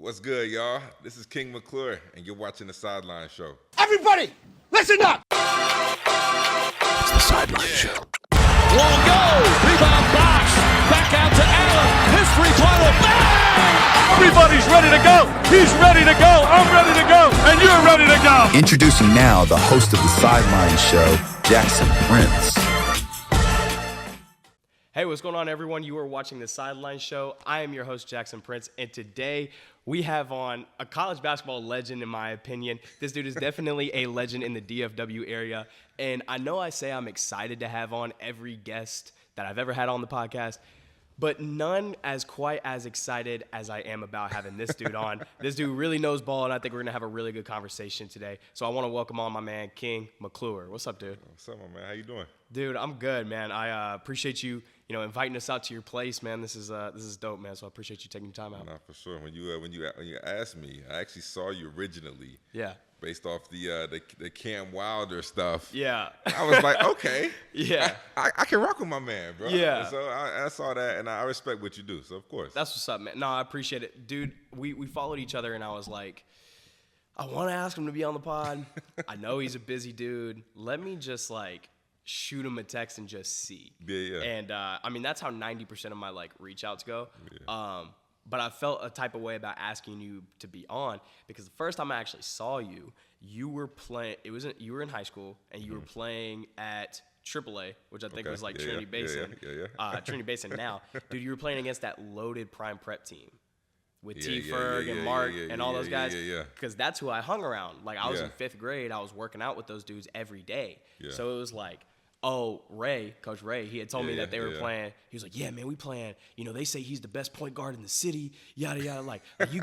What's good, y'all? This is King Mcclure, and you're watching The Sideline Show. Everybody, listen up! It's The Sideline Show. Long go! Rebound box! Back out to Allen! His three-pointer! Bang! Everybody's ready to go! He's ready to go! I'm ready to go! And you're ready to go! Introducing now the host of The Sideline Show, Jackson Prince. Hey, what's going on, everyone? You are watching The Sideline Show. I am your host, Jackson Prince, and today we have on a college basketball legend, in my opinion. This dude is definitely a legend in the DFW area, and I know I say I'm excited to have on every guest that I've ever had on the podcast, but none as quite as excited as I am about having this dude on. This dude really knows ball, and I think we're going to have a really good conversation today. So I want to welcome on my man, King Mcclure. What's up, dude? What's up, my man? How you doing? Dude, I'm good, man. I appreciate you, inviting us out to your place, man. This is dope, man. So I appreciate you taking your time out. Nah, for sure. When you asked me, I actually saw you originally. Yeah. Based off the Cam Wilder stuff. Yeah. I was like, okay. Yeah. I can rock with my man, bro. Yeah. And so I saw that, and I respect what you do. So of course. That's what's up, man. No, I appreciate it, dude. We followed each other, and I was like, I want to ask him to be on the pod. I know he's a busy dude. Let me just shoot him a text and just see. Yeah. And that's how 90% of my reach outs go. Yeah. But I felt a type of way about asking you to be on because the first time I actually saw you, you were playing. You were in high school and you were playing at AAA, which I think was Trinity Basin. Yeah. Trinity Basin now, dude. You were playing against that loaded prime prep team with T. Ferg and Mark and all those guys. Because that's who I hung around. I was in 5th grade. I was working out with those dudes every day. Yeah. So it was Coach Ray, he had told me that they were playing. He was like, yeah, man, we playing. They say he's the best point guard in the city, yada, yada. You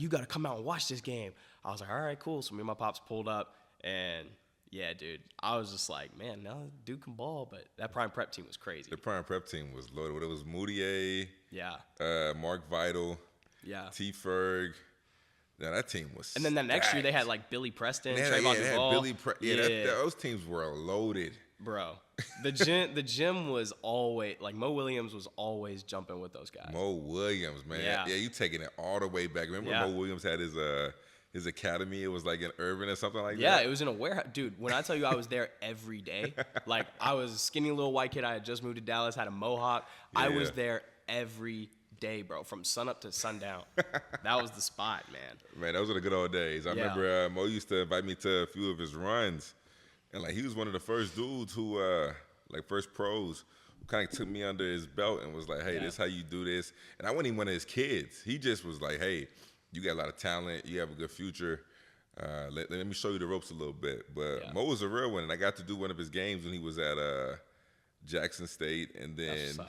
gotta come out and watch this game. I was like, all right, cool. So me and my pops pulled up, and yeah, dude, I was just like, man, no, dude can ball, but that prime prep team was crazy. The prime prep team was loaded. It was Moutier, Mark Vital, T. Ferg. Yeah, that team was. And then that next year they had Billy Preston, Trayvon Duval. Those teams were loaded. Bro, the gym was always Mo Williams was always jumping with those guys. Mo Williams, man, yeah, you taking it all the way back. Remember Mo Williams had his academy? It was in Irvin or something like that. Yeah, it was in a warehouse, dude. When I tell you I was there every day, I was a skinny little white kid. I had just moved to Dallas, had a mohawk. Yeah. I was there every day, bro, from sunup to sundown. That was the spot, man. Man, those were the good old days. I remember Mo used to invite me to a few of his runs. And he was one of the first dudes who, first pros, who kind of took me under his belt and was like, hey, this is how you do this. And I wasn't even one of his kids. He just was like, hey, you got a lot of talent. You have a good future. Let me show you the ropes a little bit. But Mo was a real one. And I got to do one of his games when he was at Jackson State. And then,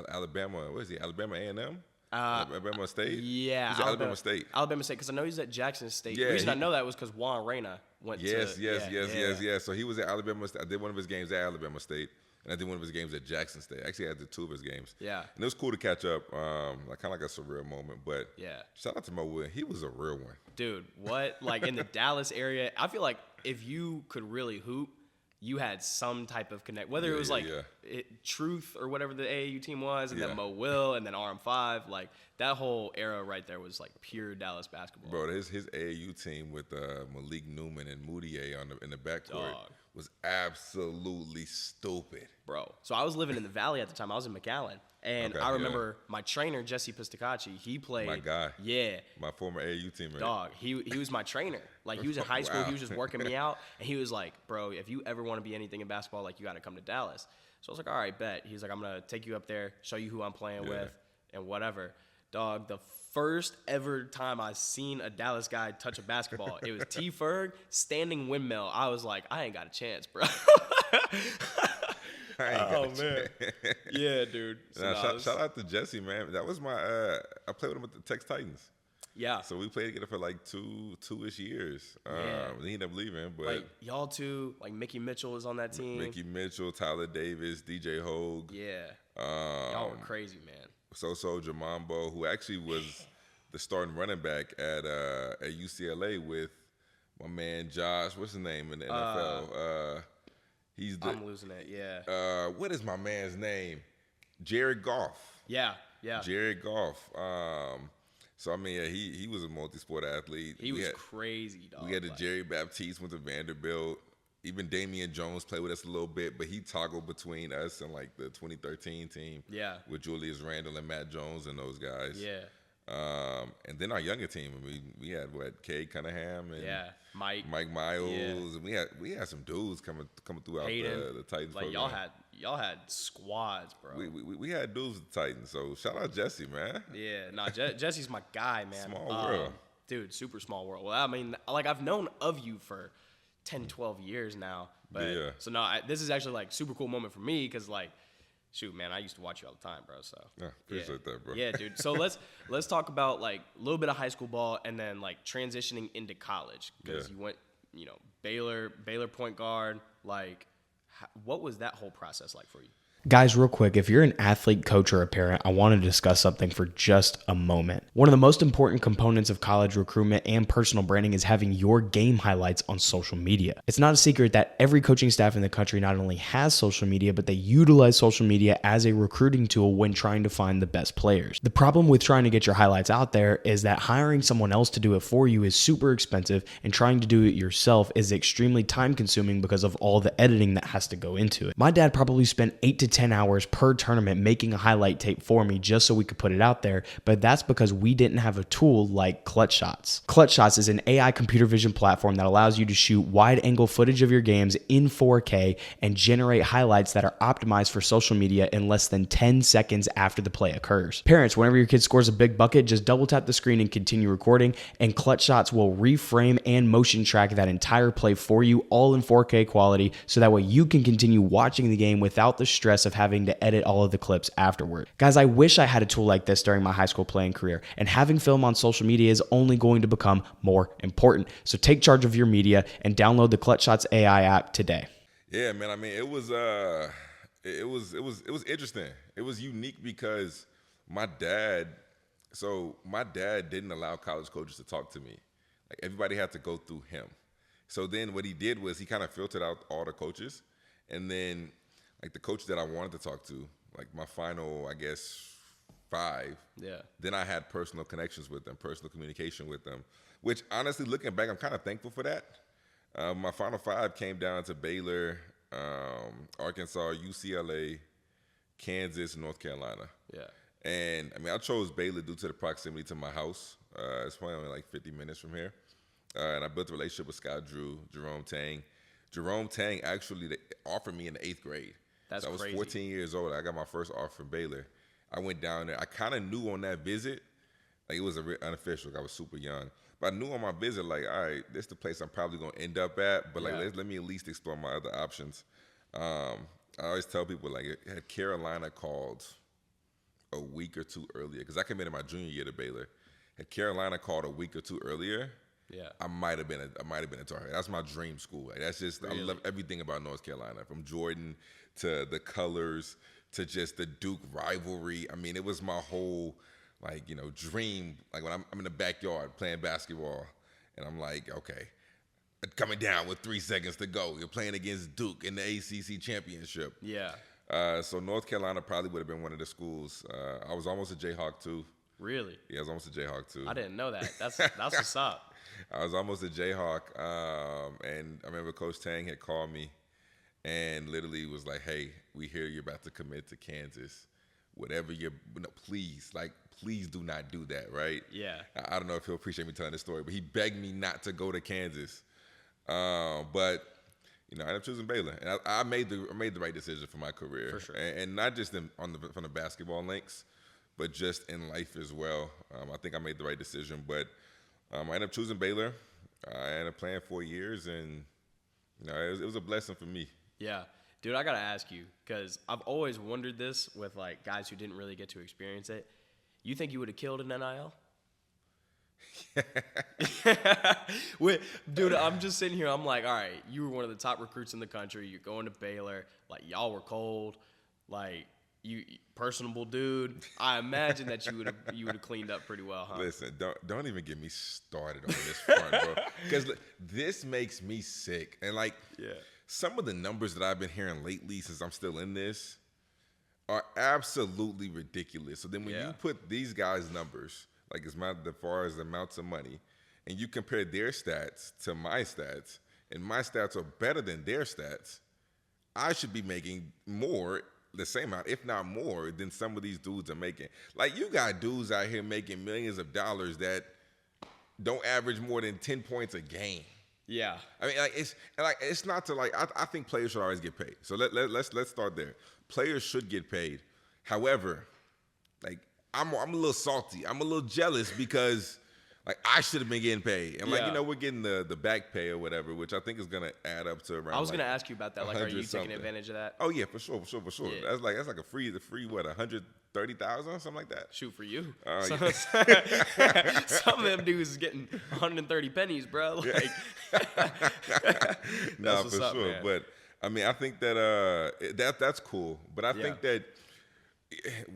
Alabama. What is he? Alabama A&M? Alabama State? Yeah. Alabama State. Alabama State, because I know he's at Jackson State. Yeah, the reason I know that was because Juan Reyna went Yes. So he was at Alabama State. I did one of his games at Alabama State, and I did one of his games at Jackson State. Actually, I did 2 of his games. Yeah. And it was cool to catch up, kind of like a surreal moment. But shout out to Mo Williams. He was a real one. Dude, what? In the Dallas area, I feel like if you could really hoop, you had some type of connect, whether it was Truth or whatever the AAU team was, and then Mo Will, and then RM5. That whole era right there was pure Dallas basketball. Bro, his AAU team with Malik Newman and Moutier in the backcourt was absolutely stupid. Bro, so I was living in the Valley at the time. I was in McAllen. And I remember my trainer, Jesse Pistacacci, he played. My guy. Yeah. My former AAU teammate. Dog, he was my trainer. He was in high school. Wow. He was just working me out. And he was like, bro, if you ever want to be anything in basketball, you got to come to Dallas. So I was like, all right, bet. He's like, I'm going to take you up there, show you who I'm playing with, and whatever. Dog, the first ever time I seen a Dallas guy touch a basketball, it was T. Ferg, standing windmill. I was like, I ain't got a chance, bro. Oh man, yeah, dude. So shout out to Jesse, man. That was my. I played with him with the Texas Titans. Yeah. So we played together for two-ish years. He ended up leaving, but y'all two, Mickey Mitchell was on that team. Mickey Mitchell, Tyler Davis, DJ Hogue. Yeah. Y'all were crazy, man. So Jamambo, who actually was the starting running back at UCLA with my man Josh. What's his name in the NFL? I'm losing it, yeah. What is my man's name? Jared Goff. Yeah. Jared Goff. So I mean, yeah, he was a multi-sport athlete. He was crazy, dog. We had the Jerry Baptiste went to Vanderbilt. Even Damian Jones played with us a little bit, but he toggled between us and like the 2013 team. Yeah. With Julius Randle and Matt Jones and those guys. Yeah. And then our younger team. I mean, we had Cade Cunningham and Mike Miles. Yeah. And we had some dudes coming throughout the Titans like program. Y'all had squads, bro. We had dudes with the Titans. So shout out Jesse, man. Yeah, nah, Jesse's my guy, man. Small world. Dude, super small world. Well, I mean, like I've known of you for 10, 12 years now. But yeah. So no, this is actually like super cool moment for me because like, shoot, man, I used to watch you all the time, bro. So yeah, appreciate that, bro. Yeah, dude. So let's talk about like a little bit of high school ball and then like transitioning into college because you went, Baylor point guard. Like, what was that whole process like for you? Guys, real quick, if you're an athlete, coach, or a parent, I want to discuss something for just a moment. One of the most important components of college recruitment and personal branding is having your game highlights on social media. It's not a secret that every coaching staff in the country not only has social media, but they utilize social media as a recruiting tool when trying to find the best players. The problem with trying to get your highlights out there is that hiring someone else to do it for you is super expensive, and trying to do it yourself is extremely time consuming because of all the editing that has to go into it. My dad probably spent 8 to 10 hours per tournament making a highlight tape for me just so we could put it out there, but that's because we didn't have a tool like Clutch Shots. Clutch Shots is an AI computer vision platform that allows you to shoot wide angle footage of your games in 4K and generate highlights that are optimized for social media in less than 10 seconds after the play occurs. Parents, whenever your kid scores a big bucket, just double tap the screen and continue recording, and Clutch Shots will reframe and motion track that entire play for you, all in 4K quality, so that way you can continue watching the game without the stress of having to edit all of the clips afterward. Guys, I wish I had a tool like this during my high school playing career, and having film on social media is only going to become more important. So take charge of your media and download the Clutch Shots AI app today. Yeah, man. I mean, it was interesting. It was unique because my dad didn't allow college coaches to talk to me. Like, everybody had to go through him. So then what he did was he kind of filtered out all the coaches, and then like the coach that I wanted to talk to, like my final, I guess, 5. Yeah. Then I had personal connections with them, personal communication with them, which honestly, looking back, I'm kind of thankful for that. My final 5 came down to Baylor, Arkansas, UCLA, Kansas, North Carolina. Yeah. And I mean, I chose Baylor due to the proximity to my house. It's probably only like 50 minutes from here. And I built a relationship with Scott Drew, Jerome Tang. Jerome Tang actually offered me in the 8th grade. That's crazy. I was crazy. 14 years old. I got my first offer from Baylor. I went down there. I kind of knew on that visit, like it was unofficial. I was super young. But I knew on my visit, like, all right, this is the place I'm probably going to end up at. But, like, let me at least explore my other options. I always tell people, like, had Carolina called a week or 2 earlier, because I committed my junior year to Baylor. Had Carolina called a week or 2 earlier, I might have been a Tar Heel. That's my dream school. Like, that's just I love everything about North Carolina, from Jordan to the colors to just the Duke rivalry. I mean, it was my whole dream. Like when I'm in the backyard playing basketball, and I'm like, okay, coming down with 3 seconds to go. You're playing against Duke in the ACC championship. Yeah. So North Carolina probably would have been one of the schools. I was almost a Jayhawk too. Really? Yeah, I was almost a Jayhawk too. I didn't know that. That's what's up. I was almost a Jayhawk, and I remember Coach Tang had called me and literally was like, hey, we hear you're about to commit to Kansas. Whatever please do not do that, right? Yeah. I don't know if he'll appreciate me telling this story, but he begged me not to go to Kansas. But I ended up choosing Baylor, and I made the right decision for my career, for sure, and not just from the basketball links, but just in life as well. I think I made the right decision, but I ended up choosing Baylor. I ended up playing 4 years, and it was a blessing for me. Yeah. Dude, I got to ask you, because I've always wondered this with like guys who didn't really get to experience it. You think you would have killed an NIL? Dude, I'm just sitting here. I'm like, all right, you were one of the top recruits in the country. You're going to Baylor. Like, y'all were cold. Like, you personable dude. I imagine that you would have cleaned up pretty well, huh? Listen, don't even get me started on this front, bro. Because this makes me sick. And some of the numbers that I've been hearing lately, since I'm still in this, are absolutely ridiculous. So then when you put these guys' numbers, like as far as the amounts of money, and you compare their stats to my stats, and my stats are better than their stats, I should be making more, the same amount, if not more, than some of these dudes are making. Like, you got dudes out here making millions of dollars that don't average more than 10 points a game. Yeah. I mean, it's not to I think players should always get paid. So let's start there. Players should get paid. However, like I'm a little salty. I'm a little jealous because like I should have been getting paid. And we're getting the back pay or whatever, which I think is gonna add up to around. I was gonna ask you about that. Like, are you taking something. advantage of that? Oh yeah, for sure. Yeah. That's like a free what, 130,000 something like that. Shoot for you. Yeah. Some of them dudes is getting 130 pennies, bro. Like, no, for sure. Man. But I mean, I think that that's cool. But I think that.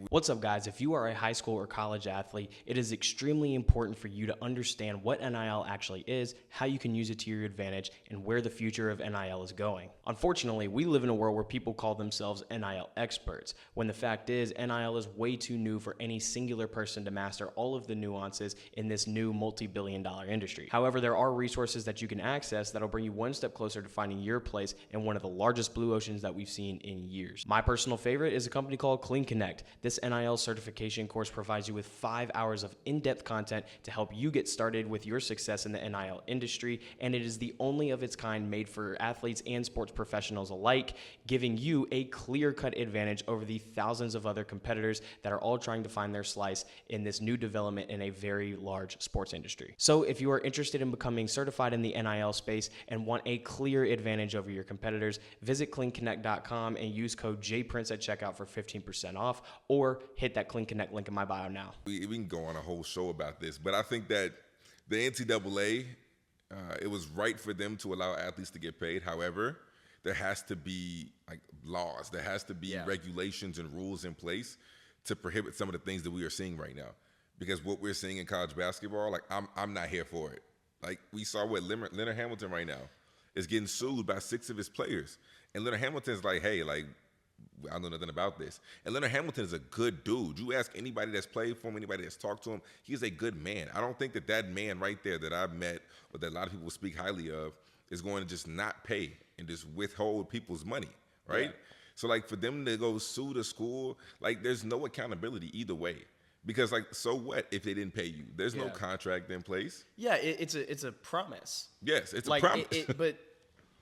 What's up, guys? If you are a high school or college athlete, it is extremely important for you to understand what NIL actually is, how you can use it to your advantage, and where the future of NIL is going. Unfortunately, we live in a world where people call themselves NIL experts, when the fact is NIL is way too new for any singular person to master all of the nuances in this new multi-billion-dollar industry. However, there are resources that you can access that'll bring you one step closer to finding your place in one of the largest blue oceans that we've seen in years. My personal favorite is a company called Clean Connect. This NIL certification course provides you with 5 hours of in-depth content to help you get started with your success in the NIL industry, and it is the only of its kind made for athletes and sports professionals alike, giving you a clear-cut advantage over the thousands of other competitors that are all trying to find their slice in this new development in a very large sports industry. So if you are interested in becoming certified in the NIL space and want a clear advantage over your competitors, visit cleanconnect.com and use code JPrince at checkout for 15% off, or hit that Clean Connect link in my bio now. We can go on a whole show about this, but I think that the NCAA, it was right for them to allow athletes to get paid. However, there has to be like laws, there has to be regulations and rules in place to prohibit some of the things that we are seeing right now. Because what we're seeing in college basketball, like I'm not here for it. Like we saw what Leonard Hamilton right now is getting sued by 6 of his players, and Leonard Hamilton's like, hey, like, I know nothing about this. And Leonard Hamilton is a good dude. You ask anybody that's played for him, anybody that's talked to him, he's a good man. I don't think that man right there that I've met or that a lot of people speak highly of is going to just not pay and just withhold people's money, right? Yeah. So, like, for them to go sue the school, like, there's no accountability either way. Because, like, so what if they didn't pay you? There's no contract in place. Yeah, it's a promise. Yes, it's like, a promise. But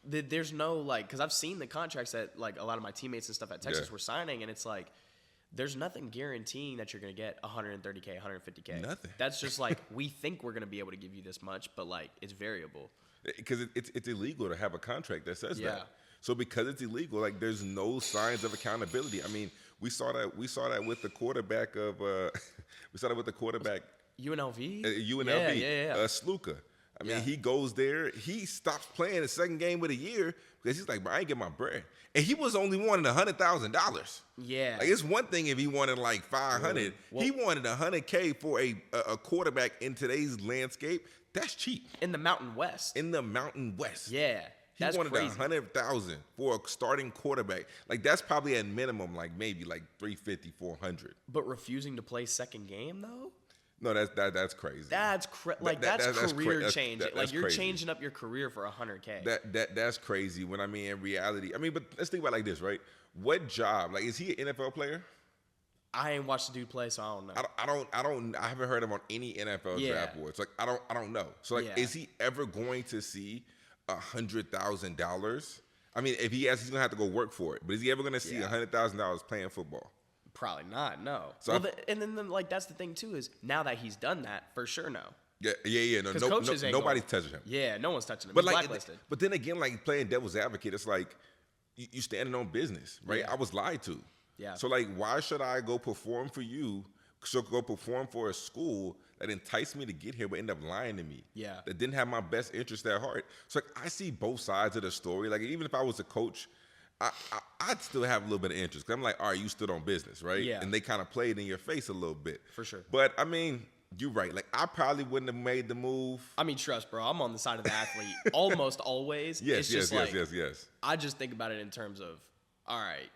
there's no, like, because I've seen the contracts that, like, a lot of my teammates and stuff at Texas were signing, and it's like, there's nothing guaranteeing that you're going to get $130K, $150K. Nothing. That's just like, we think we're going to be able to give you this much, but, like, it's variable. Because it's illegal to have a contract that says that. So because it's illegal, like, there's no signs of accountability. I mean, we saw that with the quarterback of UNLV? UNLV, Sluka. I mean, he goes there. He stops playing the second game of the year because he's like, bro, I ain't get my bread. And he was only wanting $100,000. Yeah. Like, it's one thing if he wanted like 500. Well, he wanted $100K for a quarterback in today's landscape. That's cheap. In the Mountain West. Yeah. That's wanted crazy. $100,000 for a starting quarterback. Like, that's probably at minimum, like maybe like $350, $400. But refusing to play second game though? No, that's crazy. That's career changing. Like, you're crazy. Changing up your career for $100K. That's crazy. When I mean, in reality, I mean, but let's think about it like this, right? What job? Like, is he an NFL player? I ain't watched the dude play, so I don't know. I haven't heard him on any NFL draft boards. Like, I don't know. So, like, is he ever going to see $100,000? I mean, if he has, he's gonna have to go work for it. But is he ever gonna see $100,000 playing football? Probably not. No. So and then like, that's the thing too, is now that he's done that, for sure, no. Yeah. No, nobody's touching him. Yeah, no one's touching him. But he's like, blacklisted. But then again, like, playing devil's advocate, it's like you standing on business, right? Yeah. I was lied to. Yeah. So, like, why should I go perform for you? So go perform for a school that enticed me to get here, but ended up lying to me. Yeah. That didn't have my best interest at heart. So, like, I see both sides of the story. Like, even if I was a coach, I'd still have a little bit of interest. 'Cause I'm like, all right, you stood on business, right? Yeah. And they kind of played in your face a little bit. For sure. But, I mean, you're right. Like, I probably wouldn't have made the move. I mean, trust, bro. I'm on the side of the athlete almost always. Yes. I just think about it in terms of, all right,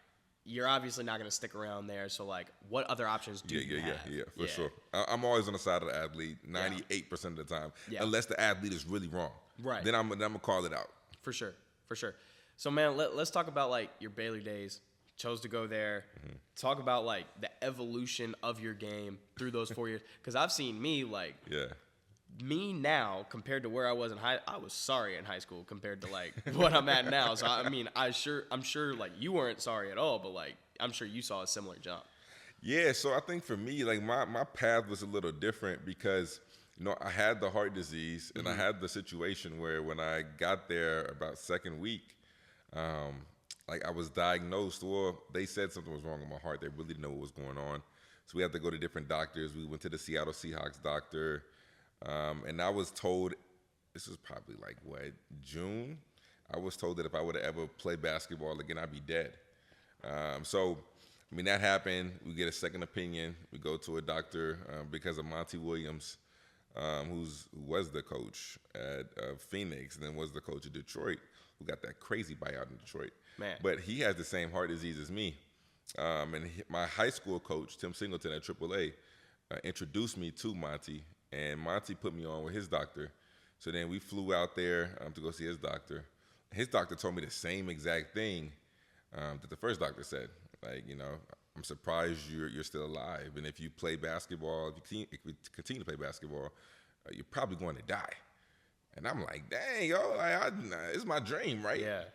you're obviously not going to stick around there. So, like, what other options do you have? Yeah, for sure. I'm always on the side of the athlete 98% of the time, unless the athlete is really wrong. Right. Then I'm going to call it out. For sure. So, man, let's talk about, like, your Baylor days. Chose to go there. Talk about, like, the evolution of your game through those 4 years. Because I've seen me, like, me now compared to where I was I was sorry in high school compared to like what I'm at now. So I mean, I'm sure like you weren't sorry at all, but like I'm sure you saw a similar jump. Yeah, so I think for me, like my path was a little different because I had the heart disease and I had the situation where when I got there about second week, like I was diagnosed. Well, they said something was wrong with my heart. They really didn't know what was going on, so we had to go to different doctors. We went to the Seattle Seahawks doctor. And I was told, this was probably like, June? I was told that if I would have ever played basketball again, I'd be dead. So, I mean, that happened. We get a second opinion. We go to a doctor because of Monty Williams, who was the coach at Phoenix and then was the coach of Detroit, who got that crazy buyout in Detroit. Man. But he has the same heart disease as me. My high school coach, Tim Singleton at AAA, introduced me to Monty. And Monty put me on with his doctor. So then we flew out there to go see his doctor. His doctor told me the same exact thing that the first doctor said. Like, I'm surprised you're still alive. And if you play basketball, if you continue to play basketball, you're probably going to die. And I'm like, dang, yo, it's my dream, right? Yeah.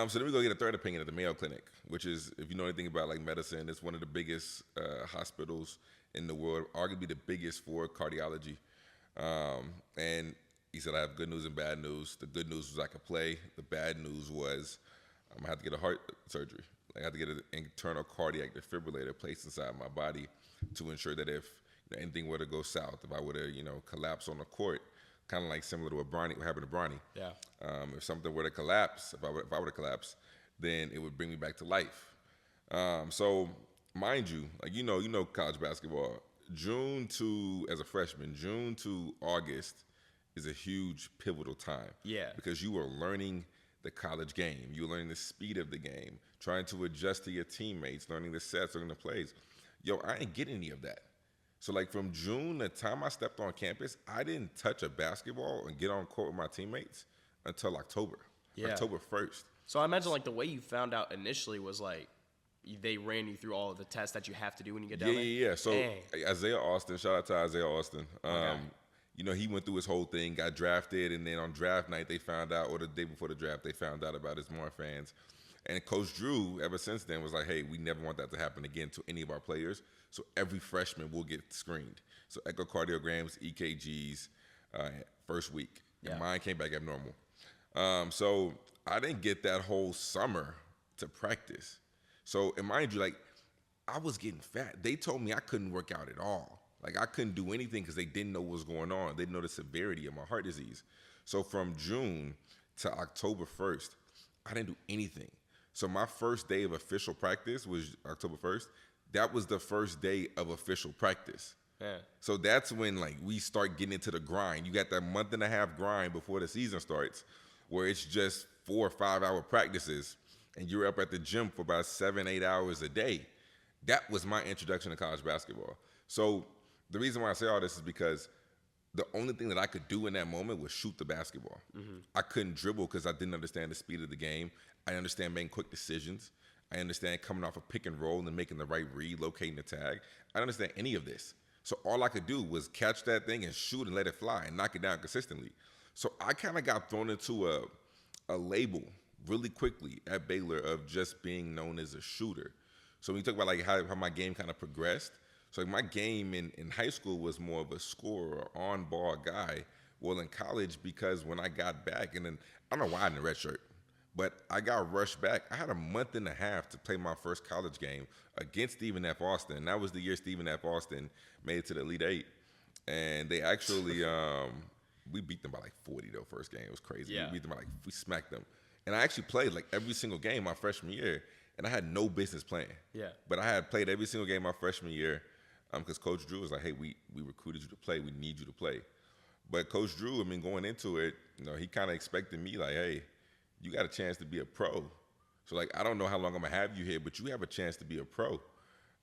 So then we go get a third opinion at the Mayo Clinic, which is, if you know anything about like medicine, it's one of the biggest hospitals in the world, arguably the biggest for cardiology. And he said, I have good news and bad news. The good news was I could play. The bad news was I had to get a heart surgery. I had to get an internal cardiac defibrillator placed inside my body to ensure that if anything were to go south, if I were to, collapse on the court, kind of like similar to what happened to Bronny. Yeah. If something were to collapse, if I were to collapse, then it would bring me back to life. So mind you, like college basketball, as a freshman, June to August is a huge pivotal time. Yeah. Because you are learning the college game. You're learning the speed of the game, trying to adjust to your teammates, learning the sets, learning the plays. Yo, I ain't getting any of that. So like from June, the time I stepped on campus, I didn't touch a basketball and get on court with my teammates until October 1st. So I imagine like the way you found out initially was like, they ran you through all of the tests that you have to do when you get down there? Yeah. So Isaiah Austin, shout out to Isaiah Austin. He went through his whole thing, got drafted, and then on draft night they found out, or the day before the draft, they found out about his more fans. And Coach Drew, ever since then, was like, hey, we never want that to happen again to any of our players. So every freshman will get screened. So echocardiograms, EKGs, first week. And mine came back abnormal. So I didn't get that whole summer to practice. So, and mind you, like, I was getting fat. They told me I couldn't work out at all. Like, I couldn't do anything because they didn't know what was going on. They didn't know the severity of my heart disease. So from June to October 1st, I didn't do anything. So my first day of official practice was October 1st. That was the first day of official practice. Yeah. So that's when, like, we start getting into the grind. You got that month and a half grind before the season starts where it's just 4 or 5 hour practices. And you're up at the gym for about 7-8 hours a day. That was my introduction to college basketball. So the reason why I say all this is because the only thing that I could do in that moment was shoot the basketball. Mm-hmm. I couldn't dribble because I didn't understand the speed of the game. I understand making quick decisions. I understand coming off a pick and roll and making the right read, locating the tag. I don't understand any of this. So all I could do was catch that thing and shoot and let it fly and knock it down consistently. So I kind of got thrown into a label really quickly at Baylor of just being known as a shooter. So when you talk about like how my game kind of progressed, so like my game in high school was more of a scorer, on-ball guy. Well, in college, because when I got back, and then I don't know why I didn't redshirt, but I got rushed back. I had a month and a half to play my first college game against Stephen F. Austin. That was the year Stephen F. Austin made it to the Elite Eight. And they actually, we beat them by like 40 though, first game. It was crazy. Yeah. We beat them by we smacked them. And I actually played like every single game my freshman year, and I had no business playing. Yeah. But I had played every single game my freshman year because Coach Drew was like, hey, we recruited you to play. We need you to play. But Coach Drew, I mean, going into it, he kind of expected me like, hey, you got a chance to be a pro. So, like, I don't know how long I'm going to have you here, but you have a chance to be a pro.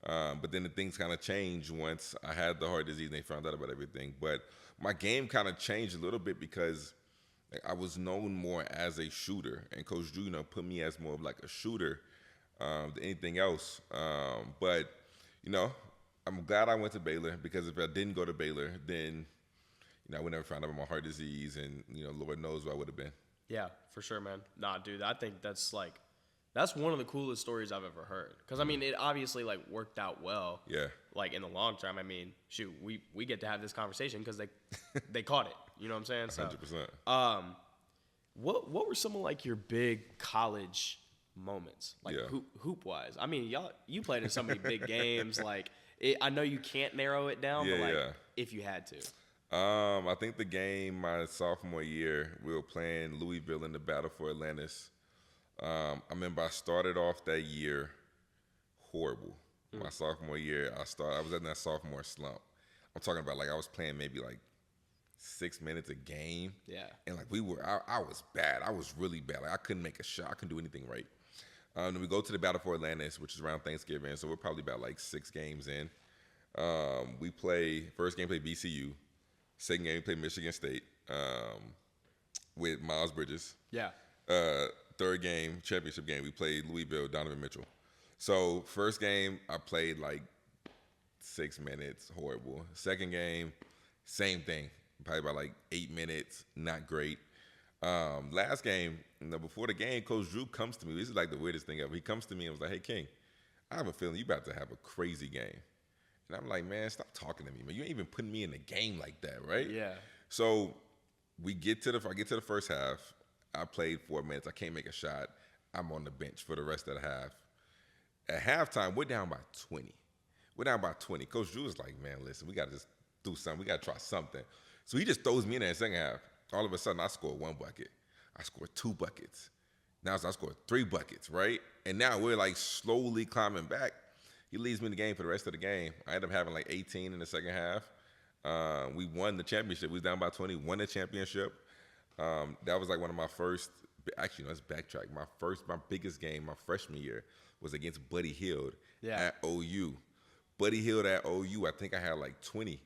But then the things kind of changed once I had the heart disease and they found out about everything. But my game kind of changed a little bit because I was known more as a shooter. And Coach Drew, put me as more of like a shooter than anything else. But, I'm glad I went to Baylor because if I didn't go to Baylor, then, I would never find out about my heart disease and, Lord knows where I would have been. Yeah, for sure, man. Nah, dude, I think that's one of the coolest stories I've ever heard. Because, I mean, it obviously, worked out well. Yeah. In the long term, I mean, shoot, we get to have this conversation because they caught it. You know what I'm saying? So, 100%. What were some of, your big college moments, hoop-wise? I mean, you played in so many big games. I know you can't narrow it down, but, if you had to. I think the game my sophomore year, we were playing Louisville in the Battle for Atlantis. I remember I started off that year horrible. My sophomore year, I was in that sophomore slump. I'm talking about I was playing maybe 6 minutes a game. Yeah. And I was bad. I was really bad. I couldn't make a shot. I couldn't do anything right. Then we go to the Battle for Atlantis, which is around Thanksgiving. So we're probably about 6 games in. First game played VCU. Second game played Michigan State with Miles Bridges. Yeah. Third game, championship game, we played Louisville, Donovan Mitchell. So first game, I played 6 minutes, horrible. Second game, same thing, probably about 8 minutes, not great. Last game, before the game, Coach Drew comes to me. This is the weirdest thing ever. He comes to me and was like, "Hey, King, I have a feeling you about to have a crazy game." And I'm like, "Man, stop talking to me, man. You ain't even putting me in the game like that, right?" Yeah. So I get to the first half. I played 4 minutes. I can't make a shot. I'm on the bench for the rest of the half. At halftime, we're down by 20. Coach Drew was like, "Man, listen, we got to just do something. We got to try something." So he just throws me in there in the second half. All of a sudden, I scored 1 bucket. I scored 2 buckets. Now I scored 3 buckets, right? And now we're slowly climbing back. He leads me in the game for the rest of the game. I ended up having 18 in the second half. We won the championship. We was down by 20, won the championship. That was one of my first, actually, let's backtrack. My biggest game, my freshman year, was against Buddy Hield at OU. Buddy Hield at OU, I think I had 20.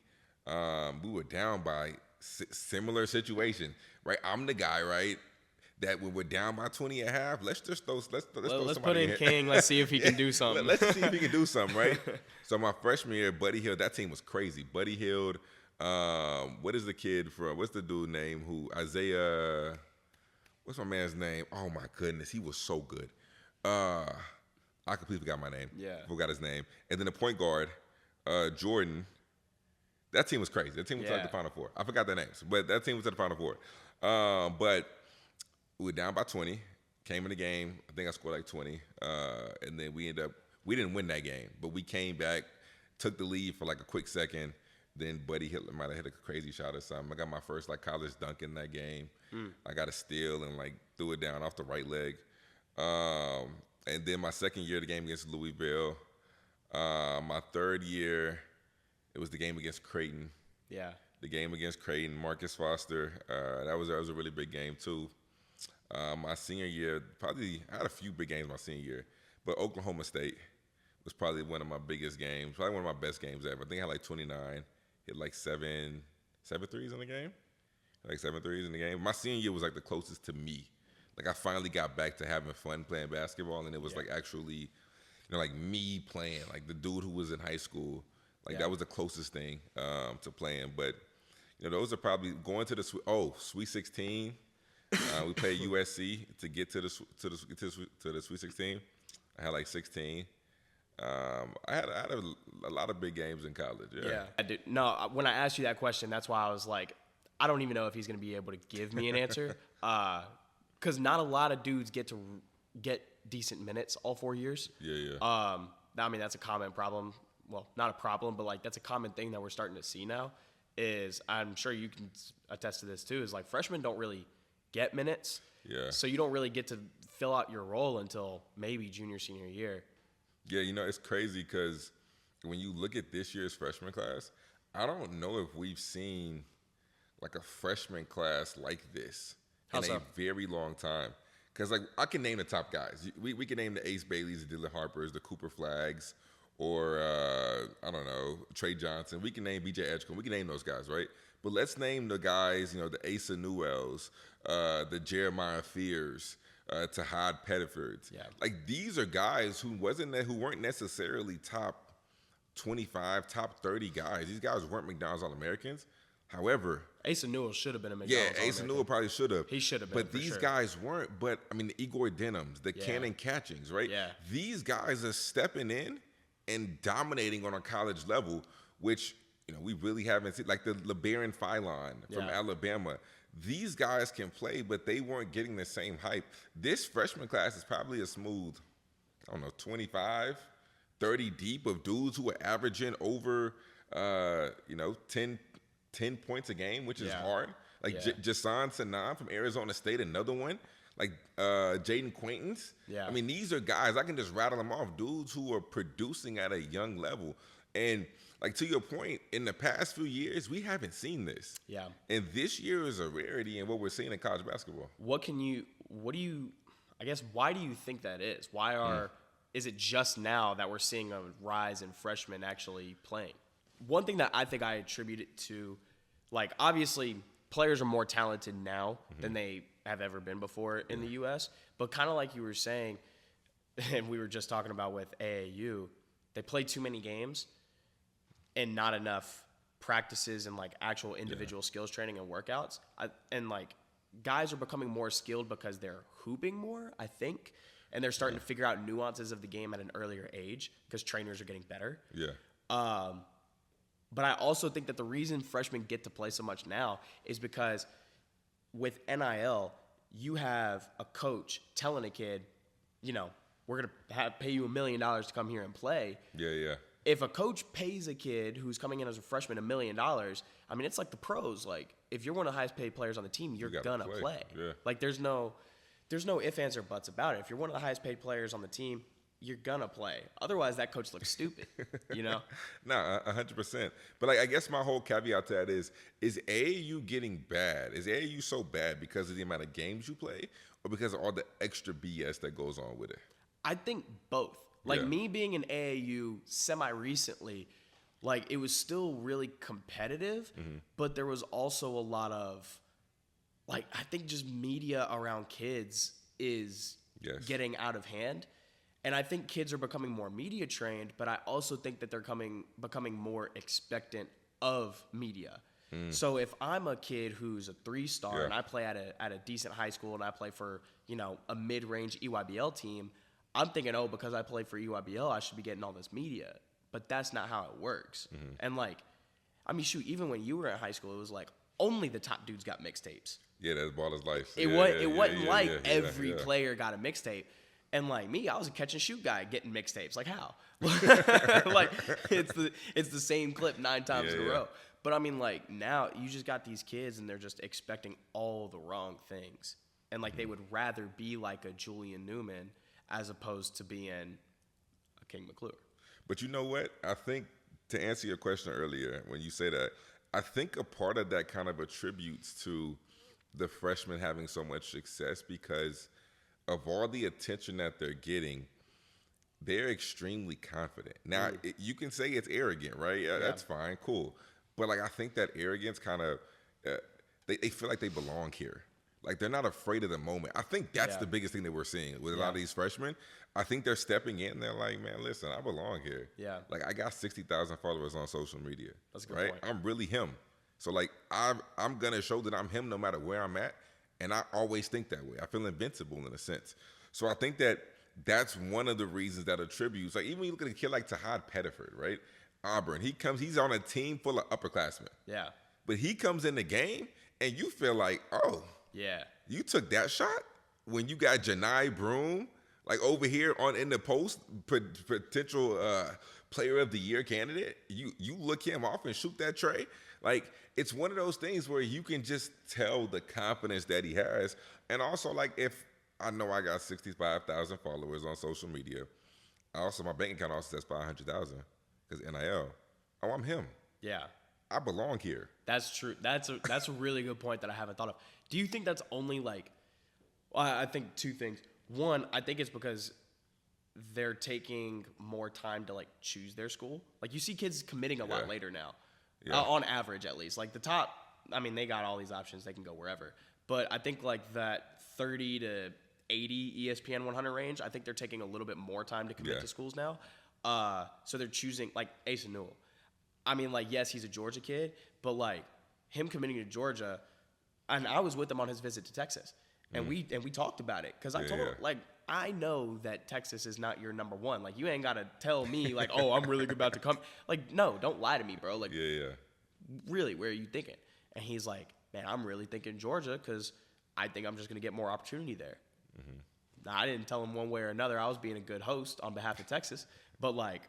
We were down by similar situation, right? I'm the guy, right? That when we're down by 20 at half, let's put in King. Let's see if he can do something. Let's see if he can do something, right? So my freshman year, Buddy Hield, that team was crazy. Buddy Hield, what is the kid from? What's the dude name? Isaiah? What's my man's name? Oh my goodness, he was so good. I completely forgot my name. Yeah, forgot his name. And then the point guard, Jordan. That team was crazy. That team was at the Final Four. I forgot their names, but that team was at the Final Four. But we were down by 20. Came in the game. I think I scored 20. And then we didn't win that game, but we came back, took the lead for a quick second. Then Buddy Hitler might have hit a crazy shot or something. I got my first college dunk in that game. I got a steal and threw it down off the right leg. And then my second year, the game against Louisville. My third year, it was the game against Creighton. Yeah. The game against Creighton, Marcus Foster. That was a really big game too. My senior year, I had a few big games my senior year, but Oklahoma State was probably one of my biggest games, probably one of my best games ever. I think I had 29, hit seven threes in the game. 7 threes in the game. My senior year was the closest to me. I finally got back to having fun playing basketball, and it was actually, me playing, the dude who was in high school. That was the closest thing to playing. But those are probably going to the Sweet 16. We played USC to get to the Sweet 16. I had 16. I had a lot of big games in college. Yeah. I did. No, when I asked you that question, that's why I was I don't even know if he's going to be able to give me an answer. Because not a lot of dudes get to get decent minutes all 4 years. Yeah. I mean, that's a common problem. Well, not a problem, but that's a common thing that we're starting to see now. Is I'm sure you can attest to this too. Is freshmen don't really get minutes. Yeah. So you don't really get to fill out your role until maybe junior, senior year. Yeah, it's crazy because when you look at this year's freshman class, I don't know if we've seen a freshman class like this in a very long time. Because, like, I can name the top guys. We can name the Ace Baileys, the Dylan Harpers, the Cooper Flaggs, or, I don't know, Trey Johnson. We can name B.J. Edgecombe. We can name those guys, right? But let's name the guys, you know, the Asa Newells, the Jeremiah Fears, Tahad Pettifords. Yeah. Like, these are guys who weren't necessarily top 25, top 30 guys. These guys weren't McDonald's All-Americans. However, Asa Newell should have been a McDonald's yeah, Asa Newell probably should have. He should have been. But these guys weren't. But I mean, the Igor Denhams, the Cannon Catchings, right? Yeah. These guys are stepping in and dominating on a college level, which, you know, we really haven't seen. Like the LeBaron Philon from Alabama. These guys can play, but they weren't getting the same hype. This freshman class is probably a smooth, I don't know, 25, 30 deep of dudes who are averaging over, 10 points a game, which is hard. Like Jason Sanan from Arizona State, another one. Like Jaden Quaintance. Yeah. I mean, these are guys, I can just rattle them off, dudes who are producing at a young level. And like, to your point, in the past few years, we haven't seen this. Yeah. And this year is a rarity in what we're seeing in college basketball. Why do you think that is? Is it just now that we're seeing a rise in freshmen actually playing? One thing that I think I attribute it to, like, obviously players are more talented now than they have ever been before in the U.S., but kind of like you were saying, and we were just talking about with AAU, they play too many games and not enough practices and, like, actual individual skills training and workouts. And, like, guys are becoming more skilled because they're hooping more, I think, and they're starting to figure out nuances of the game at an earlier age because trainers are getting better. Yeah. But I also think that the reason freshmen get to play so much now is because with NIL, you have a coach telling a kid, you know, we're going to pay you $1 million to come here and play. Yeah. If a coach pays a kid who's coming in as a freshman $1 million, I mean, it's like the pros. Like, if you're one of the highest paid players on the team, you're going to play. Yeah. Like, there's no ifs, ands, or buts about it. If you're one of the highest paid players on the team, you're gonna play. Otherwise, that coach looks stupid, you know? No, 100%. But, like, I guess my whole caveat to that is AAU getting bad? Is AAU so bad because of the amount of games you play or because of all the extra BS that goes on with it? I think both. Like, me being in AAU semi-recently, like, it was still really competitive, but there was also a lot of, like, I think just media around kids is getting out of hand. And I think kids are becoming more media trained, but I also think that they're becoming more expectant of media. So if I'm a kid who's a 3-star and I play at a decent high school and I play for, you know, a mid-range EYBL team, I'm thinking, oh, because I play for EYBL, I should be getting all this media. But that's not how it works. And, like, I mean, shoot, even when you were in high school, it was like only the top dudes got mixtapes. Yeah, that's ball is life. It wasn't like every player got a mixtape. And, like, me, I was a catch and shoot guy getting mixtapes. Like, how? Like, it's the same clip 9 times in a row. But, I mean, like, now you just got these kids and they're just expecting all the wrong things. And, like, they would rather be like a Julian Newman as opposed to being a King Mcclure. But you know what? I think, to answer your question earlier when you say that, I think a part of that kind of attributes to the freshmen having so much success because of all the attention that they're getting, they're extremely confident. Now, you can say it's arrogant, right? That's fine, cool. But, like, I think that arrogance kind of, they feel like they belong here. Like, they're not afraid of the moment. I think that's the biggest thing that we're seeing with a lot of these freshmen. I think they're stepping in. They're like, man, listen, I belong here. Yeah. Like, I got 60,000 followers on social media. That's a good right? point. I'm really him. So, like, I'm going to show that I'm him no matter where I'm at. And I always think that way. I feel invincible in a sense. So I think that that's one of the reasons that attributes, like, even when you look at a kid like Tahad Pettiford, right? Auburn, he's on a team full of upperclassmen. Yeah. But he comes in the game and you feel like, oh, yeah, you took that shot when you got Janai Broom, like, over here in the post, potential player of the year candidate. You look him off and shoot that tray. Like, it's one of those things where you can just tell the confidence that he has. And also, like, if I know I got 65,000 followers on social media, my bank account also says 500,000 because NIL. Oh, I'm him. Yeah. I belong here. That's true. That's a really good point that I haven't thought of. Do you think that's only, like, Well, I think two things. One, I think it's because they're taking more time to like choose their school. Like you see kids committing a lot later now, on average at least. Like the top, I mean, they got all these options; they can go wherever. But I think like that 30 to 80 ESPN 100 range, I think they're taking a little bit more time to commit to schools now. So they're choosing like Asa Newell. I mean, like yes, he's a Georgia kid, but like him committing to Georgia, and I was with him on his visit to Texas, and we talked about it because I told him like. I know that Texas is not your number one. Like, you ain't got to tell me, like, oh, I'm really about to come. Like, no, don't lie to me, bro. Like, really, where are you thinking? And he's like, man, I'm really thinking Georgia because I think I'm just going to get more opportunity there. Now, I didn't tell him one way or another. I was being a good host on behalf of Texas. But, like,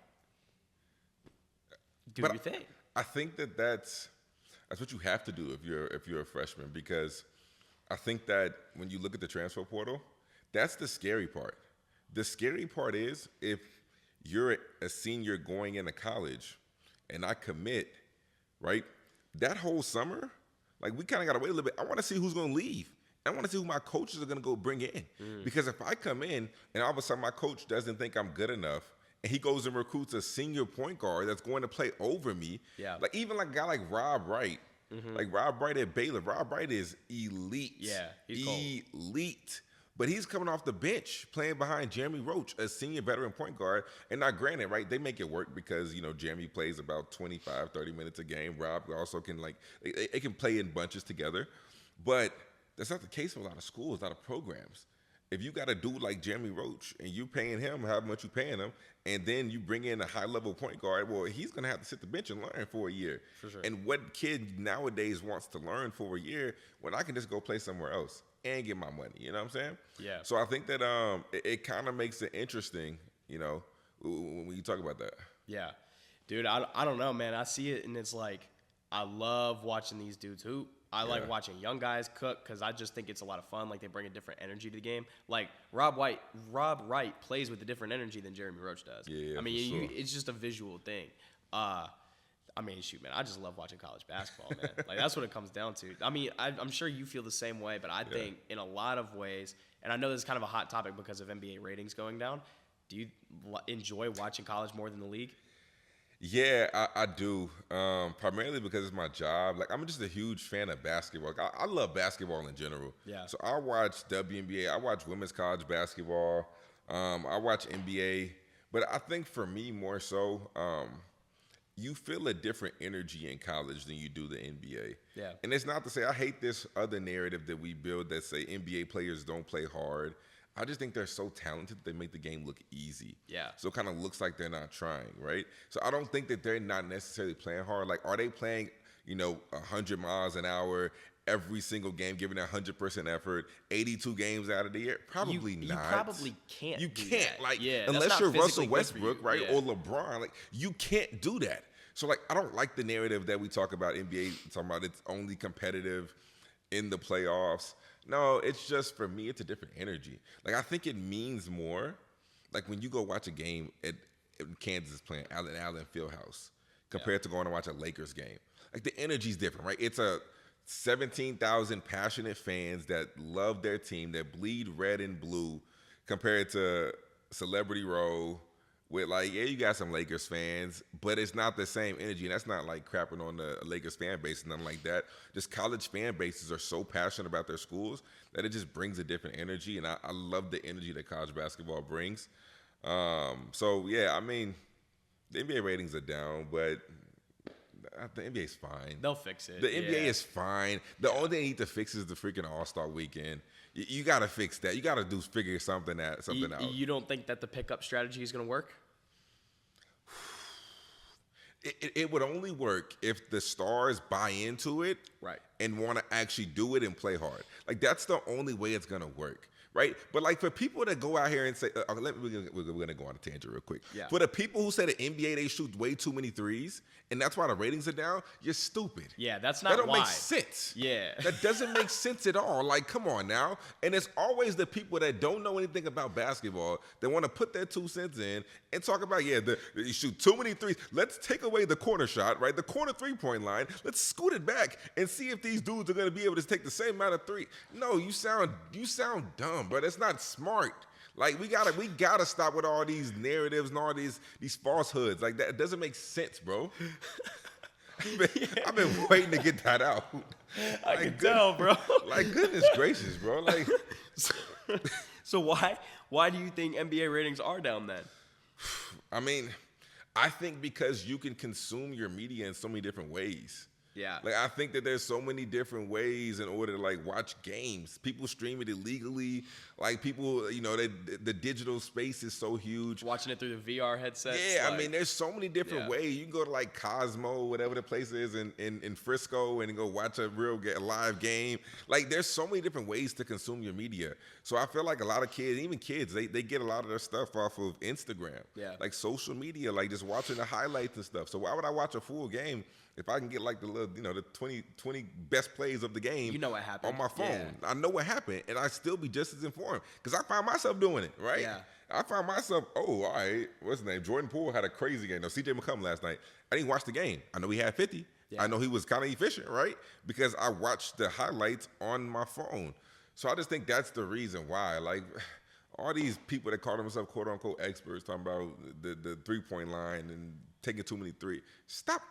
do your thing. I think that's what you have to do if you're a freshman, because I think that when you look at the transfer portal, that's the scary part. The scary part is if you're a senior going into college and I commit, right, that whole summer, like we kind of got to wait a little bit. I want to see who's going to leave. I want to see who my coaches are going to go bring in. Because if I come in and all of a sudden my coach doesn't think I'm good enough and he goes and recruits a senior point guard that's going to play over me, like even like a guy like Rob Wright, like Rob Wright at Baylor, Rob Wright is elite. Yeah, he's elite. But he's coming off the bench playing behind Jeremy Roach, a senior veteran point guard. And now granted, right, they make it work because, you know, Jeremy plays about 25, 30 minutes a game. Rob also can, like, they can play in bunches together. But that's not the case for a lot of schools, a lot of programs. If you got a dude like Jeremy Roach and you paying him however much you paying him, and then you bring in a high-level point guard, well, he's going to have to sit the bench and learn for a year. For sure. And what kid nowadays wants to learn for a year when I can just go play somewhere else and get my money, you know what I'm saying? Yeah. So I think that it kind of makes it interesting, you know, when you talk about that. Yeah. Dude, I don't know, man. I see it, and it's like I love watching these dudes hoop. I like watching young guys cook because I just think it's a lot of fun. Like, they bring a different energy to the game. Like, Rob Wright plays with a different energy than Jeremy Roach does. Yeah, I mean, for sure. it's just a visual thing. I mean, shoot, man, I just love watching college basketball, man. Like, that's what it comes down to. I mean, I'm sure you feel the same way, but I think in a lot of ways, and I know this is kind of a hot topic because of NBA ratings going down, do you enjoy watching college more than the league? Yeah, I do. Primarily because it's my job. Like, I'm just a huge fan of basketball. I love basketball in general. Yeah. So I watch WNBA. I watch women's college basketball. I watch NBA. But I think for me more so, you feel a different energy in college than you do the NBA. Yeah. And it's not to say I hate this other narrative that we build that say NBA players don't play hard. I just think they're so talented they make the game look easy. Yeah. So it kind of looks like they're not trying, right? So I don't think that they're not necessarily playing hard. Like, are they playing, 100 miles an hour every single game, giving 100% effort, 82 games out of the year? Probably not. You probably can't. You do can't. that. Like, yeah, unless you're Russell you. Westbrook, right, Yeah. or LeBron, like, you can't do that. So, like, I don't like the narrative that we talk about NBA, talking about it's only competitive in the playoffs. No, it's just, for me, it's a different energy. Like, I think it means more, like, when you go watch a game at Kansas playing Allen Fieldhouse compared to going to watch a Lakers game. Like, the energy's different, right? It's a 17,000 passionate fans that love their team, that bleed red and blue, compared to Celebrity Row with, like, yeah, you got some Lakers fans, but it's not the same energy. And that's not, like, crapping on the Lakers fan base, nothing like that. Just college fan bases are so passionate about their schools that it just brings a different energy. And I love the energy that college basketball brings. So, yeah, I mean, the NBA ratings are down, but the NBA's fine. They'll fix it. The NBA is fine. The only thing they need to fix is the freaking All-Star weekend. You got to fix that. You got to figure something out. You don't think that the pickup strategy is going to work? It would only work if the stars buy into it, right, and want to actually do it and play hard. Like, that's the only way it's going to work. right? But like for people that go out here and say, we're gonna go on a tangent real quick. Yeah. For the people who say the NBA they shoot way too many threes, and that's why the ratings are down, you're stupid. Yeah, that's not that don't why. make sense. Yeah. That doesn't make sense at all. Like, come on now. And it's always the people that don't know anything about basketball that want to put their 2 cents in and talk about, you shoot too many threes. Let's take away the corner shot, right? The corner 3-point line. Let's scoot it back and see if these dudes are gonna be able to take the same amount of three. No, you sound dumb, bro. That's not smart. Like we gotta stop with all these narratives and all these falsehoods. Like that doesn't make sense, bro. I've been waiting to get that out. I can tell, bro. Like goodness gracious, bro. Like so why do you think NBA ratings are down then? I mean, I think because you can consume your media in so many different ways. Yeah. Like I think that there's so many different ways in order to like watch games. People stream it illegally. Like people, the digital space is so huge. Watching it through the VR headsets. Yeah, I mean, there's so many different ways. You can go to like Cosmo, whatever the place is in Frisco, and go watch a live game. Like there's so many different ways to consume your media. So I feel like a lot of kids, even kids, they get a lot of their stuff off of Instagram. Yeah. Like social media, like just watching the highlights and stuff. So why would I watch a full game if I can get like the little, the 20 best plays of the game? You know what happened on my phone. Yeah. I know what happened, and I still be just as informed because I find myself doing it, right? Yeah. I find myself, all right, what's his name? Jordan Poole had a crazy game. No, CJ McCollum last night. I didn't watch the game. I know he had 50. Yeah. I know he was kind of efficient, right? Because I watched the highlights on my phone. So I just think that's the reason why. Like, all these people that call themselves quote-unquote experts talking about the three-point line and taking too many threes. Stop.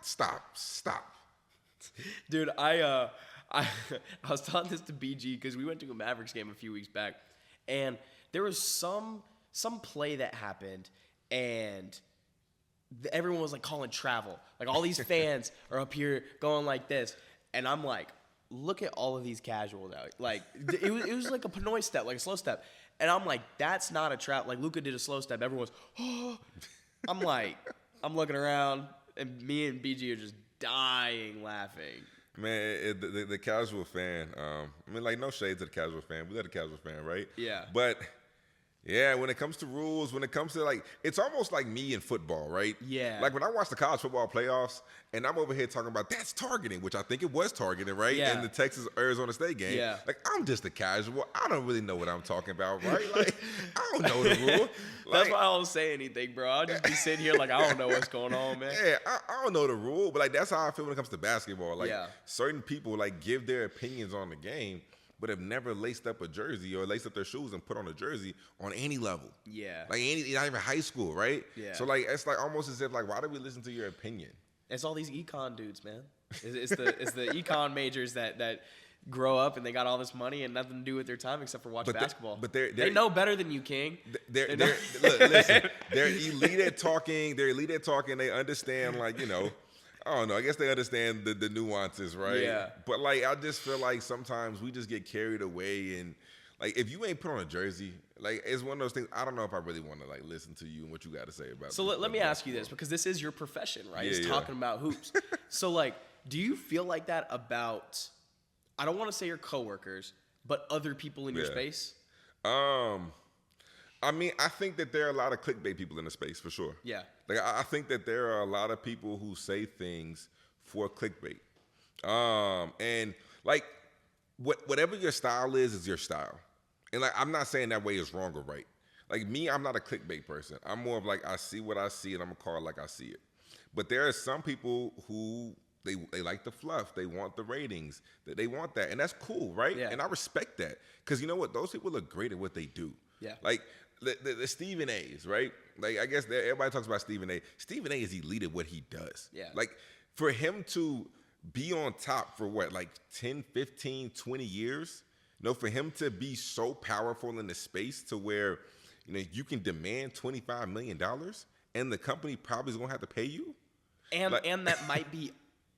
Dude, I was telling this to BG because we went to a Mavericks game a few weeks back, and there was some play that happened, and everyone was like calling travel. Like all these fans are up here going like this, and I'm like, look at all of these casuals out. Like it was like a Pinoy step, like a slow step, and I'm like, that's not a trap. Like Luka did a slow step. Everyone's, oh. I'm like, I'm looking around, and me and BG are just dying laughing. Man, the casual fan, I mean, like, no shade to the casual fan. We got a casual fan, right? Yeah. But, yeah, when it comes to rules, when it comes to, like, it's almost like me in football, right? Yeah. Like, when I watch the college football playoffs, and I'm over here talking about that's targeting, which I think it was targeting, right? Yeah. In the Texas-Arizona State game. Yeah. Like, I'm just a casual. I don't really know what I'm talking about, right? Like, I don't know the rule. That's why I don't say anything, bro. I'll just be sitting here like I don't know what's going on, man. Yeah, I don't know the rule, but like that's how I feel when it comes to basketball. Like Yeah. certain people like give their opinions on the game, but have never laced up a jersey or laced up their shoes and put on a jersey on any level. Yeah. Like not even high school, right? Yeah. So like it's like almost as if like why do we listen to your opinion? It's all these econ dudes, man. It's the econ majors that grow up and they got all this money and nothing to do with their time except for watch basketball. But they know better than you, King. Look, listen, they're elite at talking. They're elite at talking. They understand, like, I don't know. I guess they understand the nuances, right? Yeah. But like, I just feel like sometimes we just get carried away, and like, if you ain't put on a jersey, like, it's one of those things. I don't know if I really want to like listen to you and what you got to say about. So let me ask you this, because this is your profession, right? Yeah, it's talking about hoops. So like, do you feel like that about? I don't want to say your coworkers, but other people in your space? I mean, I think that there are a lot of clickbait people in the space for sure. Yeah. Like, I think that there are a lot of people who say things for clickbait. And like, whatever your style is your style. And like, I'm not saying that way is wrong or right. Like me, I'm not a clickbait person. I'm more of like, I see what I see and I'm gonna call it like I see it. But there are some people who they like the fluff. They want the ratings. They want that. And that's cool, right? Yeah. And I respect that. Because you know what? Those people are great at what they do. Yeah. Like the Stephen A's, right? Like, I guess everybody talks about Stephen A. Stephen A is elite at what he does. Yeah. Like, for him to be on top for what, like 10, 15, 20 years? For him to be so powerful in the space to where, you can demand $25 million and the company probably is going to have to pay you? And that might be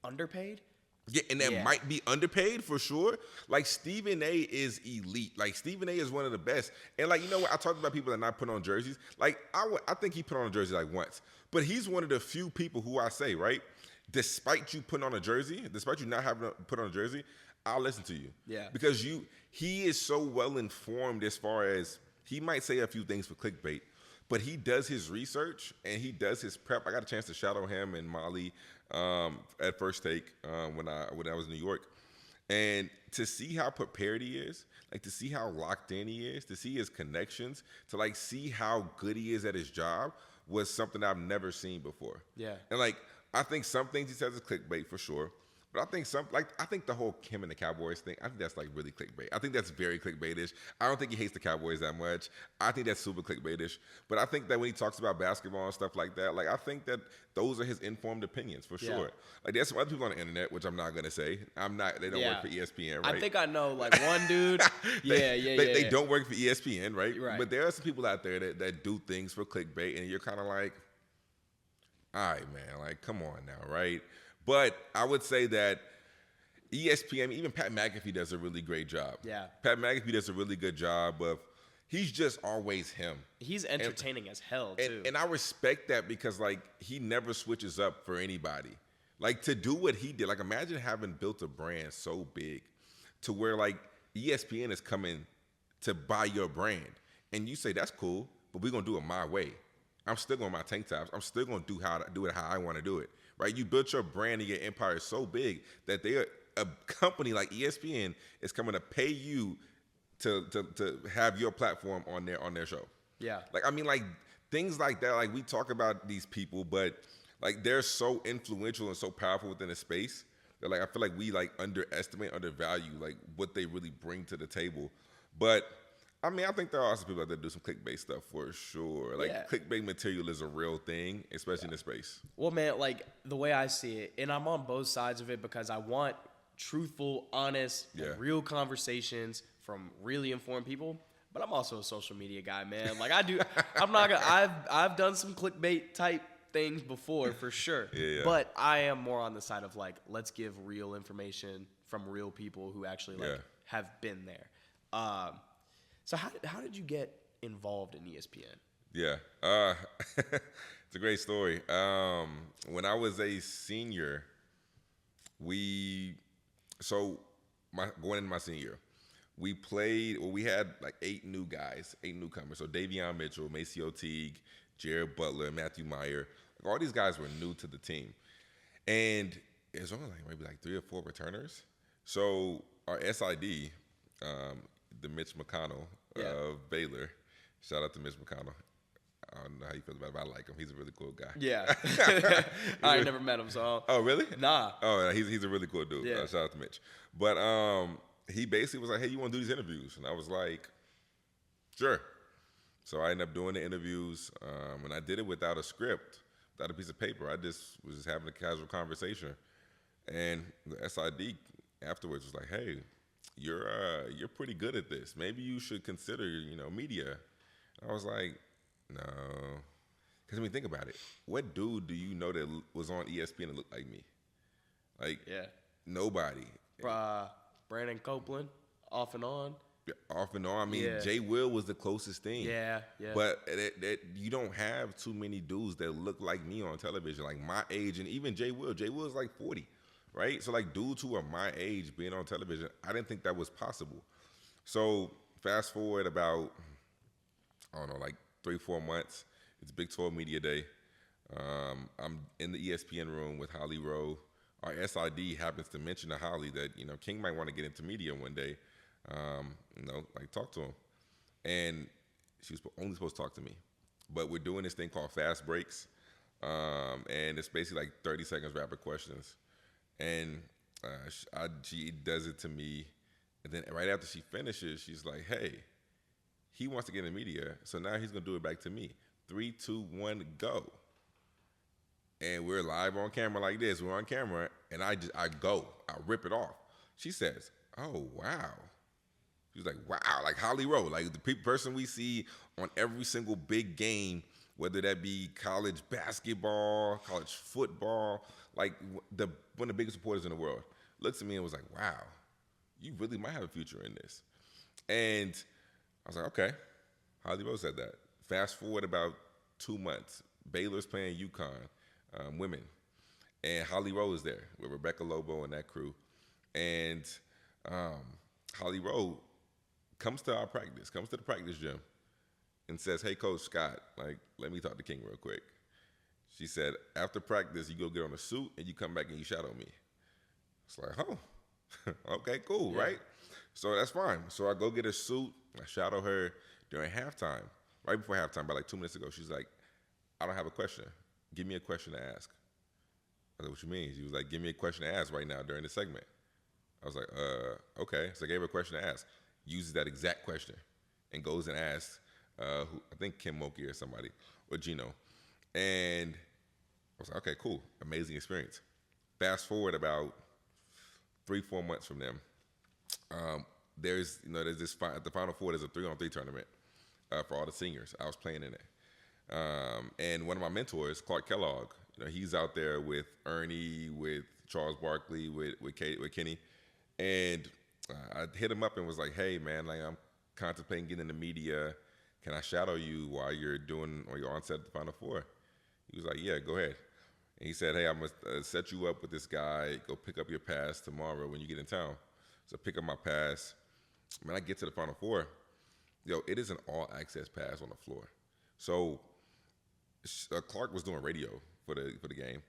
underpaid? Yeah, and that might be underpaid for sure. Like, Stephen A is elite. Like, Stephen A is one of the best. And like, you know what? I talked about people that not put on jerseys. Like, I think he put on a jersey like once. But he's one of the few people who I say, right, despite you putting on a jersey, despite you not having to put on a jersey, I'll listen to you. Yeah. Because he is so well informed as far as he might say a few things for clickbait, but he does his research and he does his prep. I got a chance to shadow him and Molly at First Take when I was in New York. And to see how prepared he is, like to see how locked in he is, to see his connections, to like see how good he is at his job was something I've never seen before. Yeah. And like, I think some things he says is clickbait for sure. But I think the whole Kim and the Cowboys thing, I think that's like really clickbait. I think that's very clickbaitish. I don't think he hates the Cowboys that much. I think that's super clickbaitish. But I think that when he talks about basketball and stuff like that, like I think that those are his informed opinions for sure. Like there's some other people on the internet, which I'm not gonna say. They don't work for ESPN, right? I think I know like one dude. They don't work for ESPN, right? Right. But there are some people out there that do things for clickbait, and you're kind of like, all right, man, like come on now, right? But I would say that ESPN, even Pat McAfee does a really great job. Yeah. Pat McAfee does a really good job of, he's just always him. He's entertaining as hell, too. And I respect that because, like, he never switches up for anybody. Like, to do what he did, like, imagine having built a brand so big to where, like, ESPN is coming to buy your brand. And you say, that's cool, but we're going to do it my way. I'm still going to my tank tops. I'm still going to do it how I want to do it. Right? You built your brand and your empire so big that a company like ESPN is coming to pay you to have your platform on their show. Yeah. Like, I mean, like, things like that, like, we talk about these people, but, like, they're so influential and so powerful within a space that, like, I feel like we, like, undervalue, like, what they really bring to the table. But I mean, I think there are some people out there that do some clickbait stuff for sure. Like, clickbait material is a real thing, especially in this space. Well, man, like, the way I see it, and I'm on both sides of it because I want truthful, honest, and real conversations from really informed people. But I'm also a social media guy, man. Like, I've done some clickbait type things before, for sure. Yeah. But I am more on the side of, like, let's give real information from real people who actually, like, have been there. So how did you get involved in ESPN? Yeah, it's a great story. When I was a senior, going into my senior year, we had like 8 newcomers. So Davion Mitchell, Maceo Teague, Jared Butler, Matthew Meyer, like all these guys were new to the team. And it was only like maybe like 3 or 4 returners. So our SID, the Mitch McConnell of Baylor. Shout out to Mitch McConnell. I don't know how you feel about him, but I like him. He's a really cool guy. Yeah. I ain't never met him, so. Oh, really? Nah. Oh, he's a really cool dude. Yeah. Shout out to Mitch. But he basically was like, hey, you want to do these interviews? And I was like, sure. So I ended up doing the interviews, and I did it without a script, without a piece of paper. I was just having a casual conversation. And the SID afterwards was like, hey, you're pretty good at this. Maybe you should consider, media. And I was like, no. Because, I mean, think about it. What dude do you know that was on ESPN that looked like me? Like, nobody. Brandon Copeland, off and on. Off and on. I mean, Jay Will was the closest thing. Yeah. But you don't have too many dudes that look like me on television, like my age, and even Jay Will. Jay Will is like 40. Right? So, like, dudes who are my age being on television, I didn't think that was possible. So, fast forward about, I don't know, like 3-4 months. It's Big 12 Media Day. I'm in the ESPN room with Holly Rowe. Our SID happens to mention to Holly that, King might want to get into media one day. Talk to him. And she was only supposed to talk to me. But we're doing this thing called Fast Breaks. And it's basically like 30 seconds rapid questions. And she does it to me. And then right after she finishes, she's like, hey, he wants to get in the media. So now he's going to do it back to me. 3, 2, 1, go. And we're live on camera like this. We're on camera. And I go. I rip it off. She says, oh, wow. She's like, wow. Like Holly Rowe. Like the person we see on every single big game, whether that be college basketball, college football, like one of the biggest reporters in the world, looks at me and was like, wow, you really might have a future in this. And I was like, okay. Holly Rowe said that. Fast forward about 2 months. Baylor's playing UConn, women. And Holly Rowe is there with Rebecca Lobo and that crew. And Holly Rowe comes to our practice, comes to the practice gym, and says, "Hey, Coach Scott, like, let me talk to King real quick." She said, "After practice, you go get on a suit and you come back and you shadow me." It's like, oh, okay, cool, right? So that's fine. So I go get a suit. I shadow her during halftime. Right before halftime, about like 2 minutes ago, she's like, "I don't have a question. Give me a question to ask." I said, "What you mean?" She was like, "Give me a question to ask right now during the segment." I was like, okay. So I gave her a question to ask. Uses that exact question and goes and asks, I think Kim Moki or somebody, or Gino. And I was like, okay, cool. Amazing experience. Fast forward about 3-4 months from them. There's this at the Final Four. There's a 3-on-3 tournament for all the seniors. I was playing in it, and one of my mentors, Clark Kellogg, he's out there with Ernie, with Charles Barkley, with Kenny, and I hit him up and was like, "Hey, man, like I'm contemplating getting in the media. Can I shadow you while you're on set at the Final Four?" He was like, "Yeah, go ahead." And he said, "Hey, I'm gonna set you up with this guy. Go pick up your pass tomorrow when you get in town." So I pick up my pass. When I get to the Final Four, it is an all-access pass on the floor. So Clark was doing radio for the game.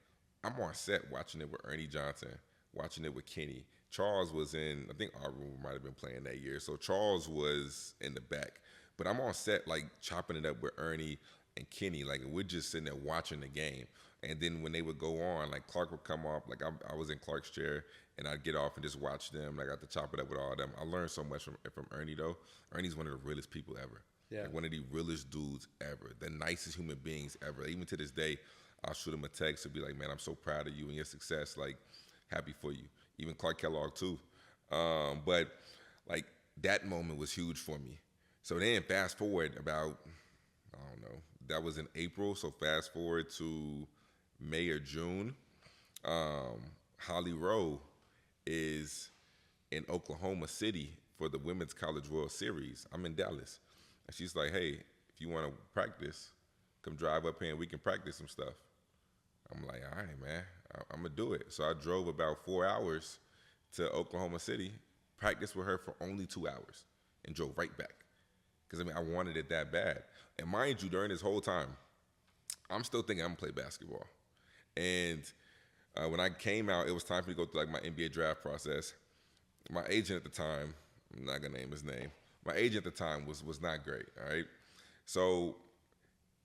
I'm on set watching it with Ernie Johnson, watching it with Kenny. Charles was in, I think our room might have been playing that year. So Charles was in the back. But I'm on set, like, chopping it up with Ernie and Kenny. Like, we're just sitting there watching the game. And then when they would go on, like, Clark would come off. Like, I was in Clark's chair, and I'd get off and just watch them. I got to chop it up with all of them. I learned so much from Ernie, though. Ernie's one of the realest people ever. Yeah. Like, one of the realest dudes ever. The nicest human beings ever. Even to this day, I'll shoot him a text and be like, "Man, I'm so proud of you and your success. Like, happy for you." Even Clark Kellogg, too. But, like, that moment was huge for me. So then fast forward about, I don't know, that was in April. So fast forward to May or June. Holly Rowe is in Oklahoma City for the Women's College World Series. I'm in Dallas. And she's like, "Hey, if you want to practice, come drive up here and we can practice some stuff." I'm like, "All right, man, I'm going to do it." So I drove about 4 hours to Oklahoma City, practiced with her for only 2 hours, and drove right back. Because, I wanted it that bad. And mind you, during this whole time, I'm still thinking I'm going to play basketball. And when I came out, it was time for me to go through, like, my NBA draft process. My agent at the time, I'm not going to name his name, my agent at the time was not great, all right? So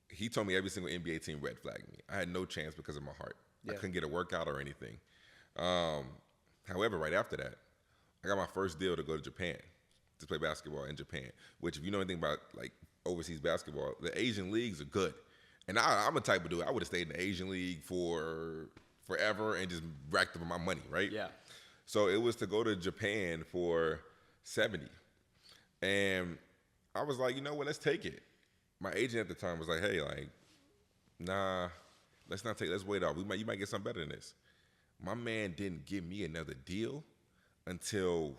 he told me every single NBA team red flagged me. I had no chance because of my heart. Yeah. I couldn't get a workout or anything. However, right after that, I got my first deal to go to Japan to play basketball in Japan, which, if you know anything about, like, overseas basketball, the Asian leagues are good. And I'm a type of dude, I would have stayed in the Asian league for forever and just racked up my money, right? Yeah. So it was to go to Japan for 70. And I was like, you know what, let's take it. My agent at the time was like, "Hey, like, nah, let's not take it. Let's wait off. You might get something better than this." My man didn't give me another deal until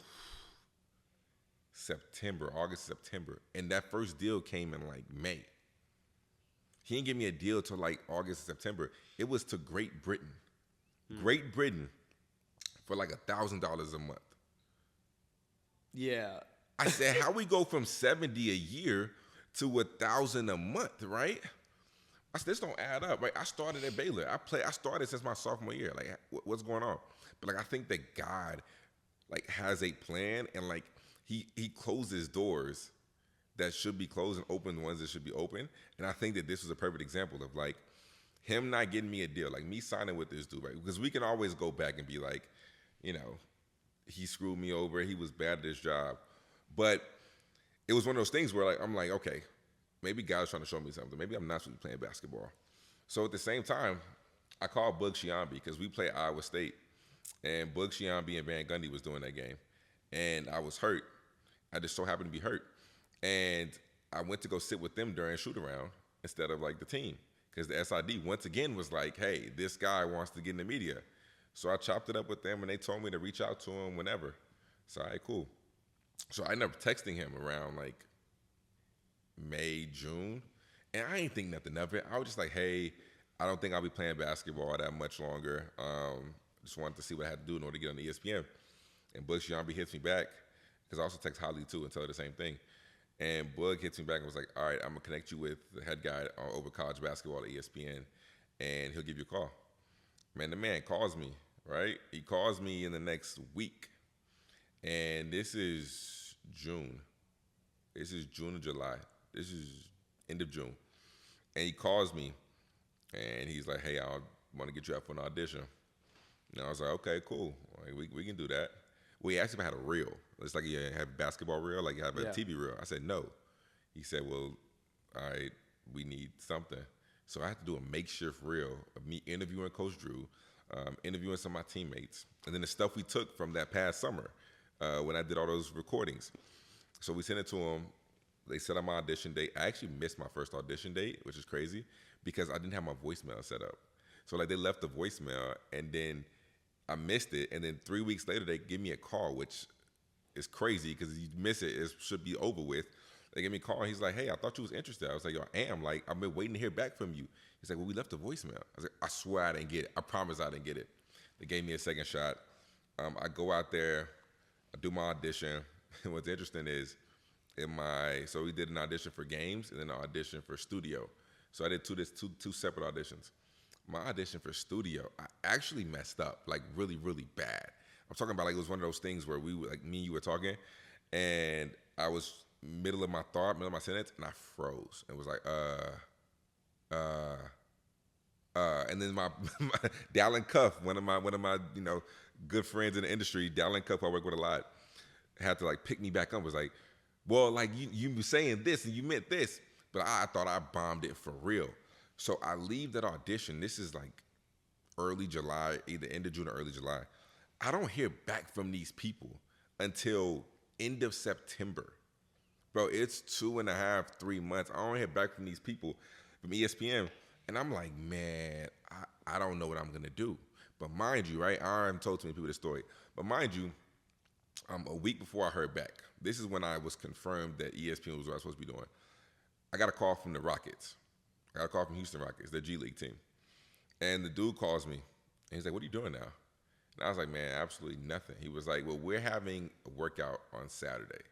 August, September. And that first deal came in, like, May. He didn't give me a deal till, like, August, September. It was to Great Britain. Great Britain for, like, $1,000 a month. Yeah. I said, how we go from 70 a year to 1,000 a month, right? I said, this don't add up, right? I started at Baylor. I started since my sophomore year. Like, what's going on? But, like, I think that God, like, has a plan, and, like, he closes doors that should be closed and open the ones that should be open. And I think that this was a perfect example of, like, him not getting me a deal, like me signing with this dude, right? Because we can always go back and be like, he screwed me over. He was bad at his job. But it was one of those things where, like, I'm like, okay, maybe God's trying to show me something. Maybe I'm not supposed to be playing basketball. So at the same time, I called Bug Shiambi because we play Iowa State. And Bug Shiambi and Van Gundy was doing that game. And I was hurt. I just so happened to be hurt. And I went to go sit with them during shoot-around instead of, like, the team. Because the SID, once again, was like, hey, this guy wants to get in the media. So I chopped it up with them, and they told me to reach out to him whenever. So, all right, cool. So I ended up texting him around, like, May, June. And I ain't think nothing of it. I was just like, hey, I don't think I'll be playing basketball that much longer. Just wanted to see what I had to do in order to get on the ESPN. And Bug Giambi hits me back, because I also text Holly too and tell her the same thing. And Bug hits me back and was like, all right, I'm going to connect you with the head guy over college basketball at ESPN, and he'll give you a call. Man, the man calls me, right? He calls me in the next week. And this is June. This is June or July. This is end of June. And he calls me, and he's like, hey, I want to get you out for an audition. And I was like, okay, cool. Like, we can do that. Well, he asked if I had a reel. It's like you have a basketball reel, like you have a TV reel. I said, no. He said, well, all right, we need something. So I had to do a makeshift reel of me interviewing Coach Drew, interviewing some of my teammates, and then the stuff we took from that past summer when I did all those recordings. So we sent it to them. They set up my audition date. I actually missed my first audition date, which is crazy, because I didn't have my voicemail set up. So like they left the voicemail, and then I missed it, and then 3 weeks later they give me a call, which is crazy because you miss it, it should be over with. They give me a call, and he's like, hey, I thought you was interested. I was like, yo, I am. Like, I've been waiting to hear back from you. He's like, well, we left a voicemail. I was like, I swear I didn't get it. I promise I didn't get it. They gave me a second shot. I go out there, I do my audition, and what's interesting is so we did an audition for games and then an audition for studio. So I did two separate auditions. My audition for studio, I actually messed up, like really, really bad. I'm talking about like it was one of those things where we were, like me and you were talking, and I was middle of my my sentence, and I froze. It was like, and then my Dallin Cuff, one of my good friends in the industry, Dallin Cuff, I work with a lot, had to like pick me back up. Was like, well, like you were saying this and you meant this, but I thought I bombed it for real. So I leave that audition. This is like early July, either end of June or early July. I don't hear back from these people until end of September. Bro, it's 2.5, 3 months. I don't hear back from these people from ESPN. And I'm like, man, I don't know what I'm going to do. But mind you, right, I already told too many people this story. But mind you, a week before I heard back, this is when I was confirmed that ESPN was what I was supposed to be doing. I got a call from the Rockets. I got a call from Houston Rockets, their G League team. And the dude calls me, and he's like, what are you doing now? And I was like, man, absolutely nothing. He was like, well, we're having a workout on Saturday.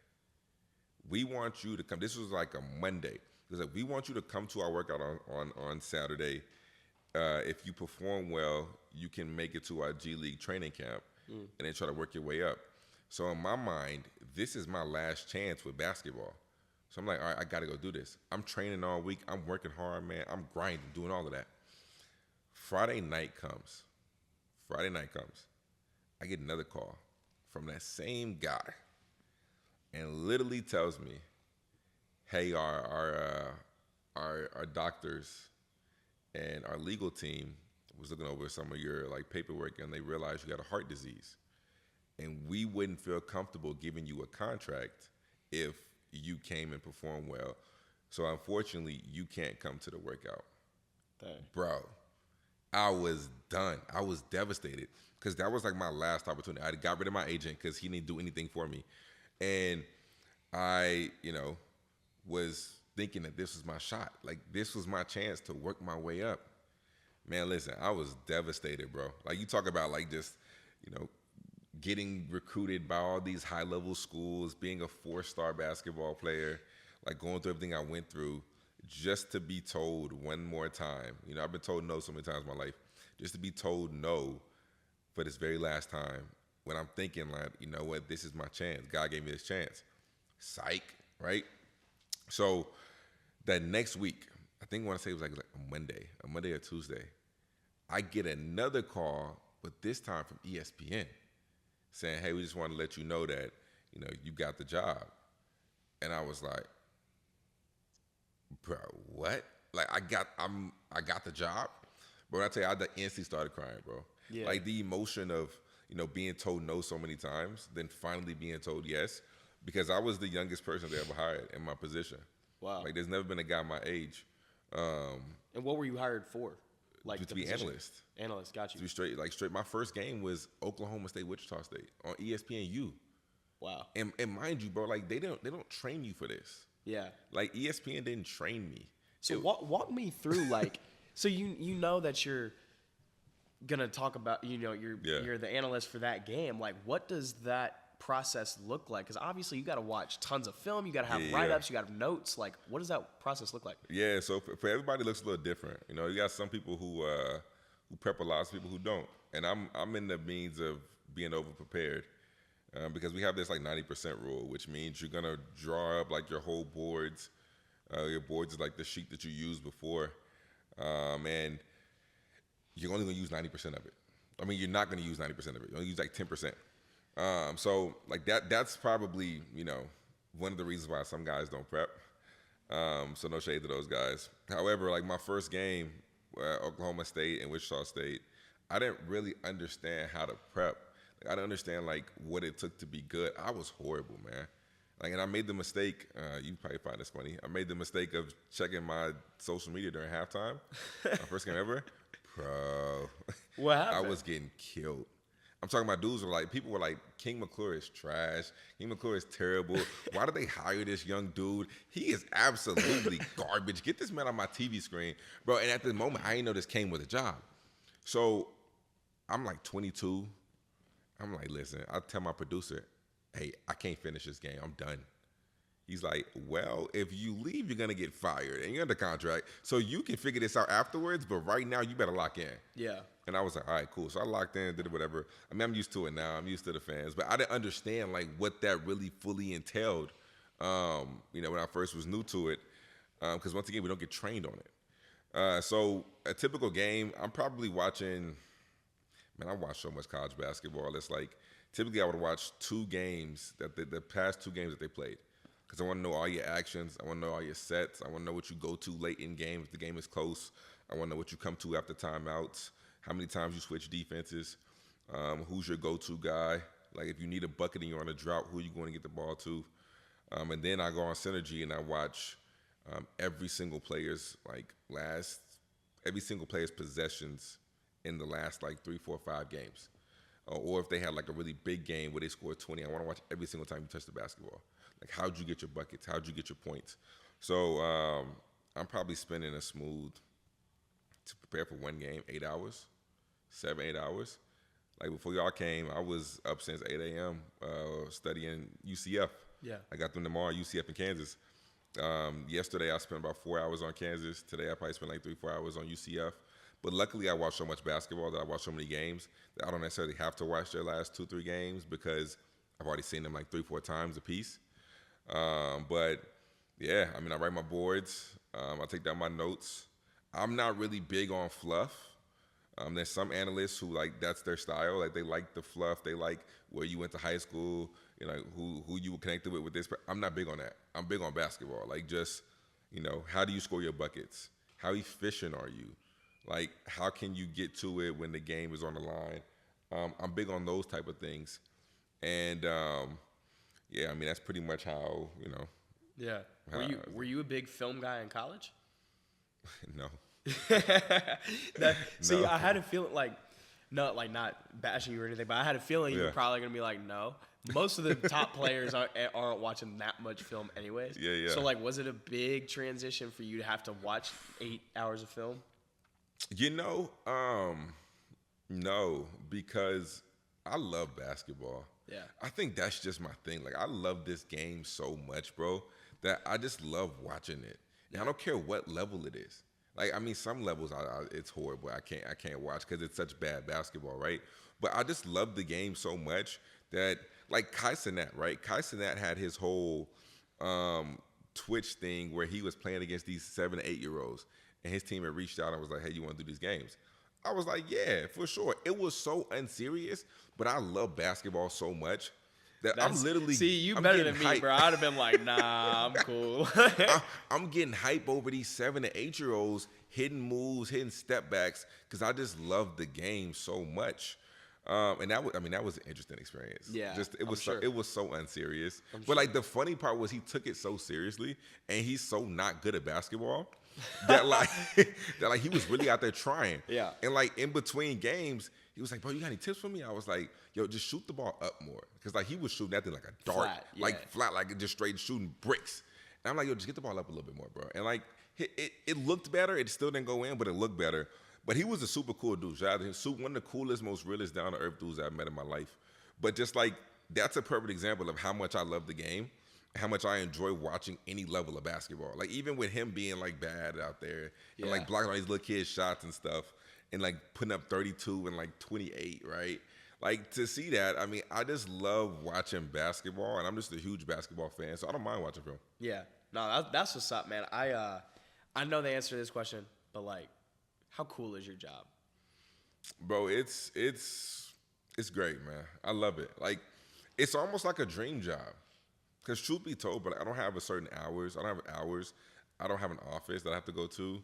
We want you to come. This was like a Monday. He was like, we want you to come to our workout on Saturday. If you perform well, you can make it to our G League training camp and then try to work your way up. So in my mind, this is my last chance with basketball. So I'm like, all right, I got to go do this. I'm training all week. I'm working hard, man. I'm grinding, doing all of that. Friday night comes. I get another call from that same guy and literally tells me, hey, our doctors and our legal team was looking over some of your like paperwork, and they realized you got a heart disease. And we wouldn't feel comfortable giving you a contract if you came and performed well. So unfortunately, you can't come to the workout. Dang. Bro, I was done. I was devastated because that was like my last opportunity. I got rid of my agent because he didn't do anything for me. And I, was thinking that this was my shot. Like, this was my chance to work my way up. Man, listen, I was devastated, bro. Like, you talk about, like, just, getting recruited by all these high-level schools, being a 4-star basketball player, like, going through everything I went through, just to be told one more time. I've been told no so many times in my life. Just to be told no for this very last time when I'm thinking, like, you know what, this is my chance. God gave me this chance. Psych, right? So that next week, I think I want to say it was like a Monday or Tuesday, I get another call, but this time from ESPN saying, hey, we just want to let you know that, you got the job. And I was like, bro, what? Like, I got the job? But when I tell you, I instantly started crying, bro. Yeah. Like, the emotion of, being told no so many times, then finally being told yes, because I was the youngest person they ever hired in my position. Wow. Like, there's never been a guy my age. And what were you hired for? Like, to be analyst. Analyst, got you. To be straight. My first game was Oklahoma State, Wichita State on ESPN-U. Wow. And mind you, bro, like, they don't train you for this. Yeah. Like, ESPN didn't train me. So walk me through, like, so you know that you're gonna talk about, you're the analyst for that game. Like, what does that process look like? Because obviously you got to watch tons of film, you got to have write-ups, you got to have notes. Like, what does that process look like? Yeah, so for everybody, it looks a little different. You got some people who prep a lot, some people who don't, and I'm in the means of being over prepared because we have this like 90% rule, which means you're gonna draw up like your whole boards. Your boards is like the sheet that you used before, and you're only gonna use 90% of it. I mean, you're not gonna use 90% of it. You're gonna use like 10%. So like that's probably, one of the reasons why some guys don't prep. So no shade to those guys. However, like my first game, Oklahoma State and Wichita State, I didn't really understand how to prep. Like, I didn't understand like what it took to be good. I was horrible, man. Like, and I made the mistake, you probably find this funny. I made the mistake of checking my social media during halftime. My first game ever. Bro. What happened? I was getting killed. I'm talking about dudes people were like, King Mcclure is trash. King Mcclure is terrible. Why did they hire this young dude? He is absolutely garbage. Get this man on my TV screen. Bro, and at the moment, I didn't know this came with a job. So I'm like 22. I'm like, listen, I tell my producer, hey, I can't finish this game. I'm done. He's like, well, if you leave, you're going to get fired, and you're under contract, so you can figure this out afterwards, but right now, you better lock in. Yeah. And I was like, all right, cool. So I locked in, did whatever. I mean, I'm used to it now. I'm used to the fans, but I didn't understand, like, what that really fully entailed, when I first was new to it, because once again, we don't get trained on it. So a typical game, I'm probably watching, man, I watch so much college basketball. It's like, typically I would watch 2 games, the past 2 games that they played. Because I want to know all your actions. I want to know all your sets. I want to know what you go to late in games if the game is close. I want to know what you come to after timeouts, how many times you switch defenses, who's your go-to guy. Like if you need a bucket and you're on a drought, who are you going to get the ball to? And then I go on Synergy and I watch every single player's possessions in the last like 3, 4, 5 games. Or if they had like a really big game where they scored 20, I want to watch every single time you touch the basketball. Like, how'd you get your buckets? How'd you get your points? So I'm probably spending a smooth, to prepare for one game, 8 hours, 7, 8 hours. Like, before y'all came, I was up since 8 a.m. Studying UCF. Yeah. I got them tomorrow, UCF in Kansas. Yesterday, I spent about 4 hours on Kansas. Today, I probably spent like 3, 4 hours on UCF. But luckily, I watch so much basketball that I watch so many games that I don't necessarily have to watch their last 2, 3 games because I've already seen them like 3, 4 times a piece. But yeah, I mean, I write my boards. I take down my notes. I'm not really big on fluff. There's some analysts who that's their style. Like they like the fluff. They like where you went to high school. Who you were connected with this. But I'm not big on that. I'm big on basketball. Like just, how do you score your buckets? How efficient are you? Like how can you get to it when the game is on the line? I'm big on those type of things. And yeah, I mean that's pretty much how Yeah. Were you a big film guy in college? No. See, I had a feeling not bashing you or anything, but I had a feeling you were probably gonna be like, no. Most of the top players aren't watching that much film anyways. Yeah. So was it a big transition for you to have to watch 8 hours of film? No, because I love basketball. Yeah. I think that's just my thing. Like I love this game so much, bro, that I just love watching it. And I don't care what level it is. Like I mean, some levels it's horrible. I can't watch because it's such bad basketball, right? But I just love the game so much that like Kai Cenat, right? Kai Cenat had his whole Twitch thing where he was playing against these 7 to 8-year-olds, and his team had reached out and was like, "Hey, you want to do these games?" I was like, "Yeah, for sure." It was so unserious, but I love basketball so much that I'm literally I'm better than me, hype. Bro. I'd have been like, "Nah, I'm cool." I'm getting hype over these 7 to 8-year-olds hitting moves, hitting step backs because I just love the game so much. And that was an interesting experience. Yeah, it was so unserious. But like the funny part was he took it so seriously, and he's so not good at basketball that that he was really out there trying. Yeah. And like in between games, he was like, "Bro, you got any tips for me?" I was like, "Yo, just shoot the ball up more," because he was shooting that thing like a dart, flat, just straight shooting bricks. And I'm like, "Yo, just get the ball up a little bit more, bro." And it looked better. It still didn't go in, but it looked better. But he was a super cool dude. Shout out to him. One of the coolest, most realest, down-to-earth dudes I've met in my life. But just like, that's a perfect example of how much I love the game, how much I enjoy watching any level of basketball. Like, even with him being, like, bad out there, and, like, blocking all these little kids' shots and stuff, and, like, putting up 32 and, like, 28, right? Like, to see that, I mean, I just love watching basketball, and I'm just a huge basketball fan, so I don't mind watching film. Yeah. No, that's what's up, man. I know the answer to this question, but, like, how cool is your job? Bro, it's great, man. I love it. Like, it's almost like a dream job. Because truth be told, but I don't have a certain hours. I don't have hours. I don't have an office that I have to go to.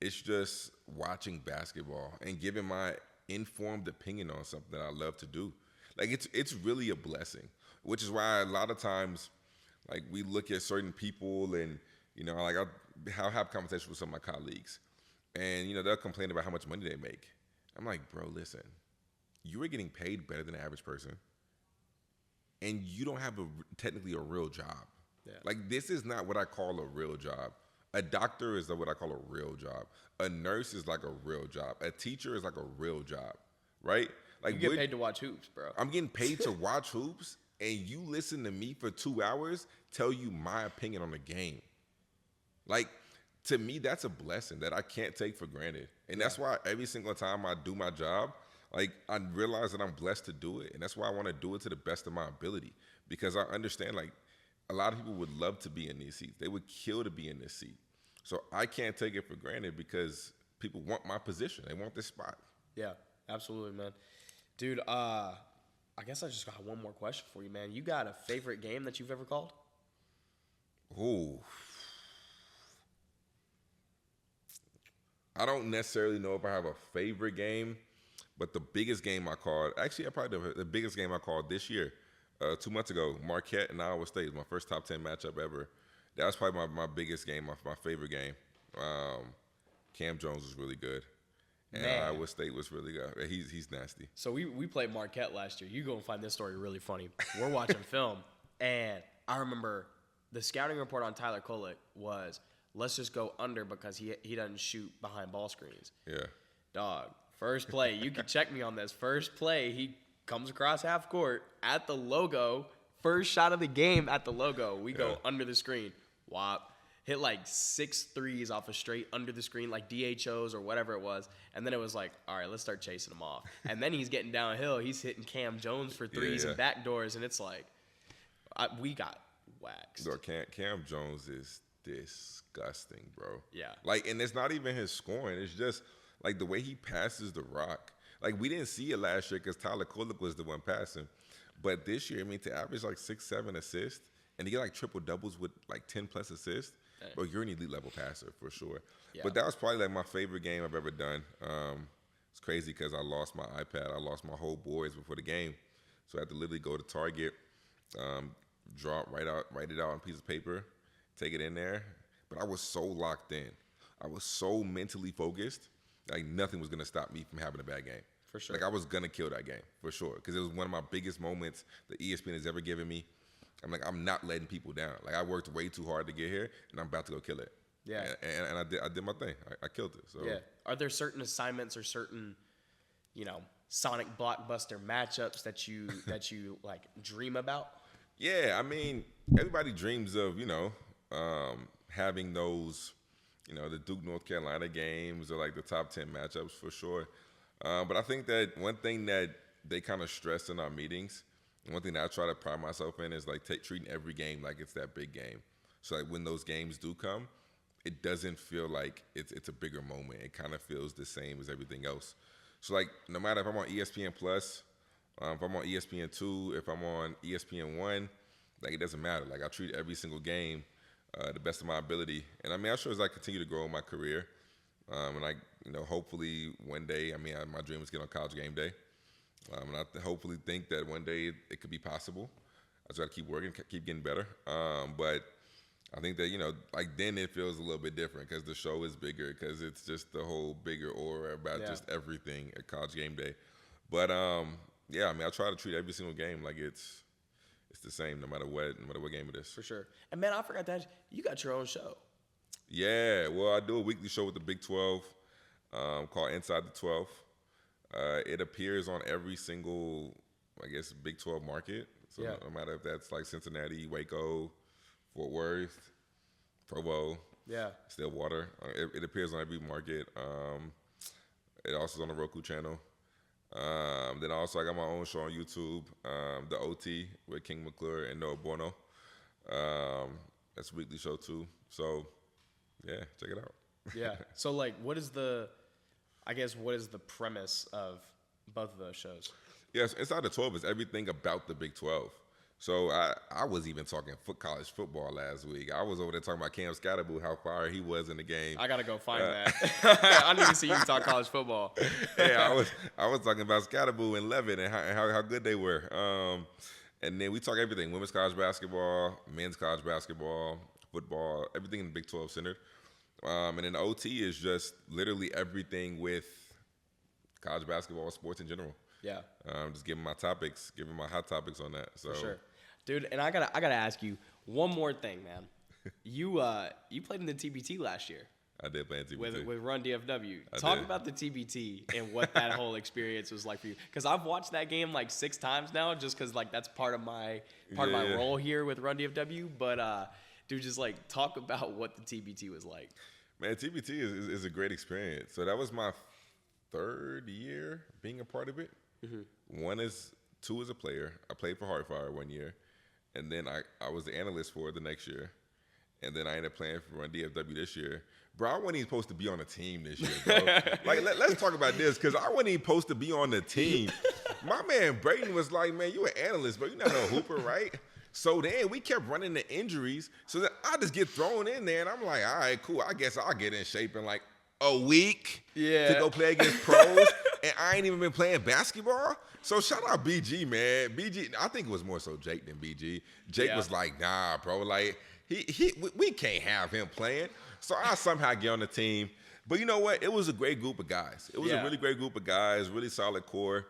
It's just watching basketball and giving my informed opinion on something that I love to do. Like, it's really a blessing, which is why a lot of times, like, we look at certain people and, you know, like, I'll have conversations with some of my colleagues. And, you know, they'll complain about how much money they make. I'm like, bro, listen, you are getting paid better than the average person. And you don't have technically a real job. Yeah. Like, this is not what I call a real job. A doctor is what I call a real job. A nurse is like a real job. A teacher is like a real job, right? Like, you get paid to watch hoops, bro. I'm getting paid to watch hoops, and you listen to me for 2 hours tell you my opinion on the game. Like, to me, that's a blessing that I can't take for granted. And that's why every single time I do my job, like, I realize that I'm blessed to do it. And that's why I want to do it to the best of my ability. Because I understand, like, a lot of people would love to be in these seats. They would kill to be in this seat. So I can't take it for granted because people want my position. They want this spot. Yeah, absolutely, man. Dude, I guess I just got one more question for you, man. You got a favorite game that you've ever called? Ooh. I don't necessarily know if I have a favorite game, but the biggest game I called, actually, the biggest game I called this year, 2 months ago, Marquette and Iowa State, was my first top 10 matchup ever. That was probably my biggest game, my favorite game. Cam Jones was really good, and Iowa State was really good. He's nasty. So we played Marquette last year. You go and find this story really funny. We're watching film, and I remember the scouting report on Tyler Kolek was, let's just go under because he doesn't shoot behind ball screens. Yeah. Dog, first play, you can check me on this. First play, he comes across half court at the logo. First shot of the game at the logo. We go under the screen. Wop. Hit like 6 threes off a straight under the screen, like DHOs or whatever it was. And then it was like, all right, let's start chasing him off. And then he's getting downhill. He's hitting Cam Jones for threes and backdoors. And it's like, we got waxed. Bro, Cam Jones is disgusting, bro. Yeah. Like, and it's not even his scoring. It's just, like, the way he passes the rock. Like, we didn't see it last year because Tyler Kolek was the one passing. But this year, I mean, to average like 6-7 assists and to get like triple doubles with like 10+ assists, bro, you're an elite level passer for sure. Yeah. But that was probably like my favorite game I've ever done. It's crazy because I lost my iPad. I lost my whole boards before the game. So I had to literally go to Target, write it out on a piece of paper, take it in there. But I was so locked in. I was so mentally focused. Like, nothing was going to stop me from having a bad game. For sure. Like, I was going to kill that game, for sure. Because it was one of my biggest moments that ESPN has ever given me. I'm like, I'm not letting people down. Like, I worked way too hard to get here, and I'm about to go kill it. Yeah. And I did my thing. I killed it. So yeah. Are there certain assignments or certain, you know, Sonic blockbuster matchups that you like dream about? Yeah, I mean, everybody dreams of, you know, having those, you know, the Duke North Carolina games or like the top 10 matchups for sure. But I think that one thing that they kind of stress in our meetings, and one thing that I try to pride myself in is like treating every game like it's that big game. So like when those games do come, it doesn't feel like it's a bigger moment. It kind of feels the same as everything else. So like no matter if I'm on ESPN Plus, if I'm on ESPN 2, if I'm on ESPN 1, like it doesn't matter. Like I treat every single game the best of my ability. And I mean, I sure as I continue to grow in my career, and I, you know, hopefully one day, I mean, my dream is to get on College Game Day. And I hopefully think that one day it could be possible. I just got to keep working, keep getting better. But I think that, you know, like then it feels a little bit different because the show is bigger, because it's just the whole bigger aura about just everything at College Game Day. But yeah, I mean, I try to treat every single game like it's the same, no matter what game it is. For sure. And man, I forgot that you got your own show. Yeah, well, I do a weekly show with the Big 12. called Inside the 12. It appears on every single, I guess, Big 12 market. So no matter if that's like Cincinnati, Waco, Fort Worth, Provo, Stillwater, it appears on every market. It also is on the Roku channel. Then also I got my own show on YouTube, The OT with King Mcclure and Noah Bono. That's a weekly show too. So yeah, check it out. Yeah. So like, what is the premise of both of those shows? Yes, Inside the 12 is everything about the Big 12. So I was even talking college football last week. I was over there talking about Cam Scatterboo, how far he was in the game. I gotta go find that. I need to see you talk college football. Yeah, I was talking about Scatterboo and Levitt and how good they were. And then we talk everything: women's college basketball, men's college basketball, football, everything in the Big 12 centered. And then the OT is just literally everything with college basketball, sports in general. Yeah. Just giving my topics, giving my hot topics on that. So. For sure. Dude, and I gotta ask you one more thing, man. You played in the TBT last year. I did play in TBT. With Run DFW. Talk about the TBT and what that whole experience was like for you. Because I've watched that game like 6 times now, just because like that's part of my role here with Run DFW. But dude, just like talk about what the TBT was like. Man, TBT is a great experience. So that was my 3rd year being a part of it. Mm-hmm. 2 as a player. I played for Heartfire 1 year, and then I was the analyst for it the next year, and then I ended up playing for Run DFW this year. Bro, I wasn't even supposed to be on a team this year, bro. Like, let's talk about this, because I wasn't even supposed to be on the team. My man Brayden was like, man, you an analyst, but you're not no hooper, right? So then we kept running the injuries, so that I just get thrown in there, and I'm like, all right, cool. I guess I'll get in shape in like a week to go play against pros, and I ain't even been playing basketball. So shout out BG, man. BG, I think it was more so Jake than BG. Jake was like, nah, bro, like we can't have him playing. So I somehow get on the team. But you know what? It was a great group of guys. It was a really great group of guys, really solid core.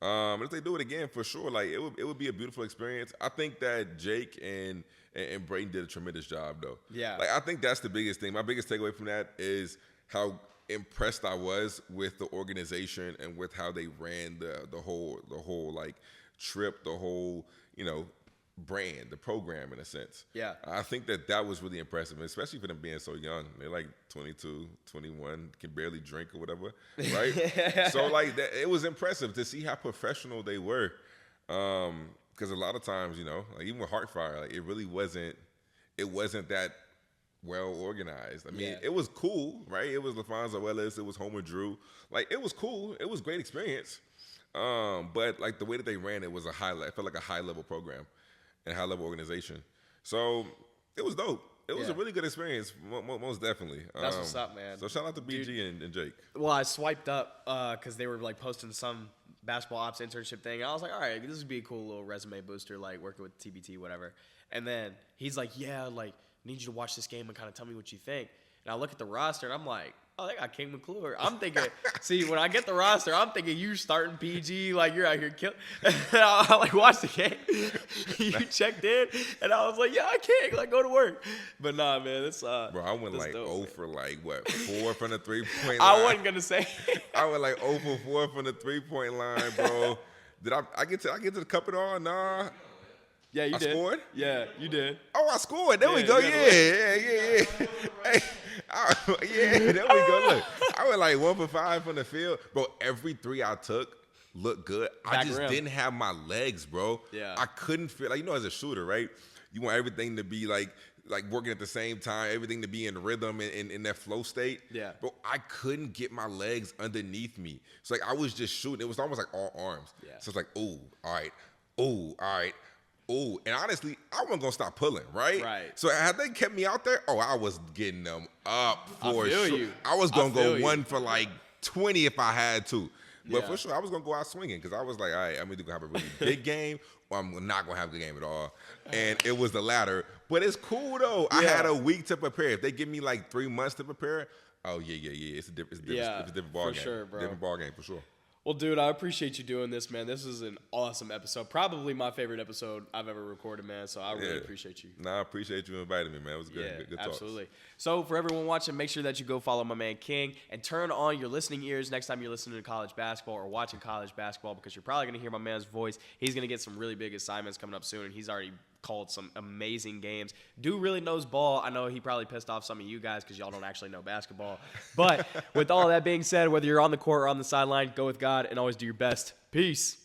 If they do it again, for sure, like it would be a beautiful experience. I think that Jake and Brayden did a tremendous job, though. Yeah. Like I think that's the biggest thing. My biggest takeaway from that is how impressed I was with the organization and with how they ran the whole like trip, the whole, brand, the program in a sense. Yeah. I think that was really impressive, especially for them being so young. They're like 22, 21, can barely drink or whatever, right? So like it was impressive to see how professional they were. Because a lot of times, like even with Heartfire, like it really wasn't that well organized. I mean, it was cool, right? It was LaFonso Ellis, it was Homer Drew. Like it was cool. It was a great experience. But like the way that they ran it was it felt like a high level program and high level organization. So it was dope. It was a really good experience, most definitely. That's what's up, man. So shout out to BG and Jake. Well, I swiped up because they were like posting some basketball ops internship thing. I was like, all right, this would be a cool little resume booster, like working with TBT, whatever. And then he's like, yeah, like, need you to watch this game and kind of tell me what you think. And I look at the roster and I'm like, oh, they got King Mcclure. I'm thinking, see, when I get the roster, I'm thinking you starting PG, like you're out here killing. I like watched the game. You checked in, and I was like, yeah, I can't, like go to work. But nah, man, it's bro, I went like dope, 0 for like what 4 from the 3-point line. I wasn't gonna say. I went like 0 for 4 from the 3-point line, bro. Did I get to the cup at all? Nah. Yeah, you did. I scored? Yeah, you did. Oh, I scored. There we go. Yeah. Hey, there we go. Look, I went like 1 for 5 from the field. Bro, every 3 I took looked good. I just didn't have my legs, bro. Yeah. I couldn't feel, like, as a shooter, right? You want everything to be like working at the same time, everything to be in rhythm and in that flow state. Yeah. Bro, I couldn't get my legs underneath me. So, like, I was just shooting. It was almost like all arms. Yeah. So, it's like, ooh, all right. Ooh, all right. Ooh, and honestly, I wasn't gonna stop pulling, right? Right. So had they kept me out there, I was getting them up for sure. I was gonna go 1 for like 20 if I had to. But for sure, I was gonna go out swinging because I was like, all right, I'm either gonna have a really big game or I'm not gonna have a good game at all. And it was the latter. But it's cool though. I had a week to prepare. If they give me like 3 months to prepare, oh yeah, it's a different ball game. For sure, bro. Different ball game for sure. Well, dude, I appreciate you doing this, man. This is an awesome episode. Probably my favorite episode I've ever recorded, man. So I really appreciate you. I appreciate you inviting me, man. It was good. Yeah, good absolutely. talks. So for everyone watching, make sure that you go follow my man King and turn on your listening ears next time you're listening to college basketball or watching college basketball, because you're probably going to hear my man's voice. He's going to get some really big assignments coming up soon, and he's already called some amazing games. Dude really knows ball. I know he probably pissed off some of you guys because y'all don't actually know basketball. But with all that being said, whether you're on the court or on the sideline, go with God and always do your best. Peace.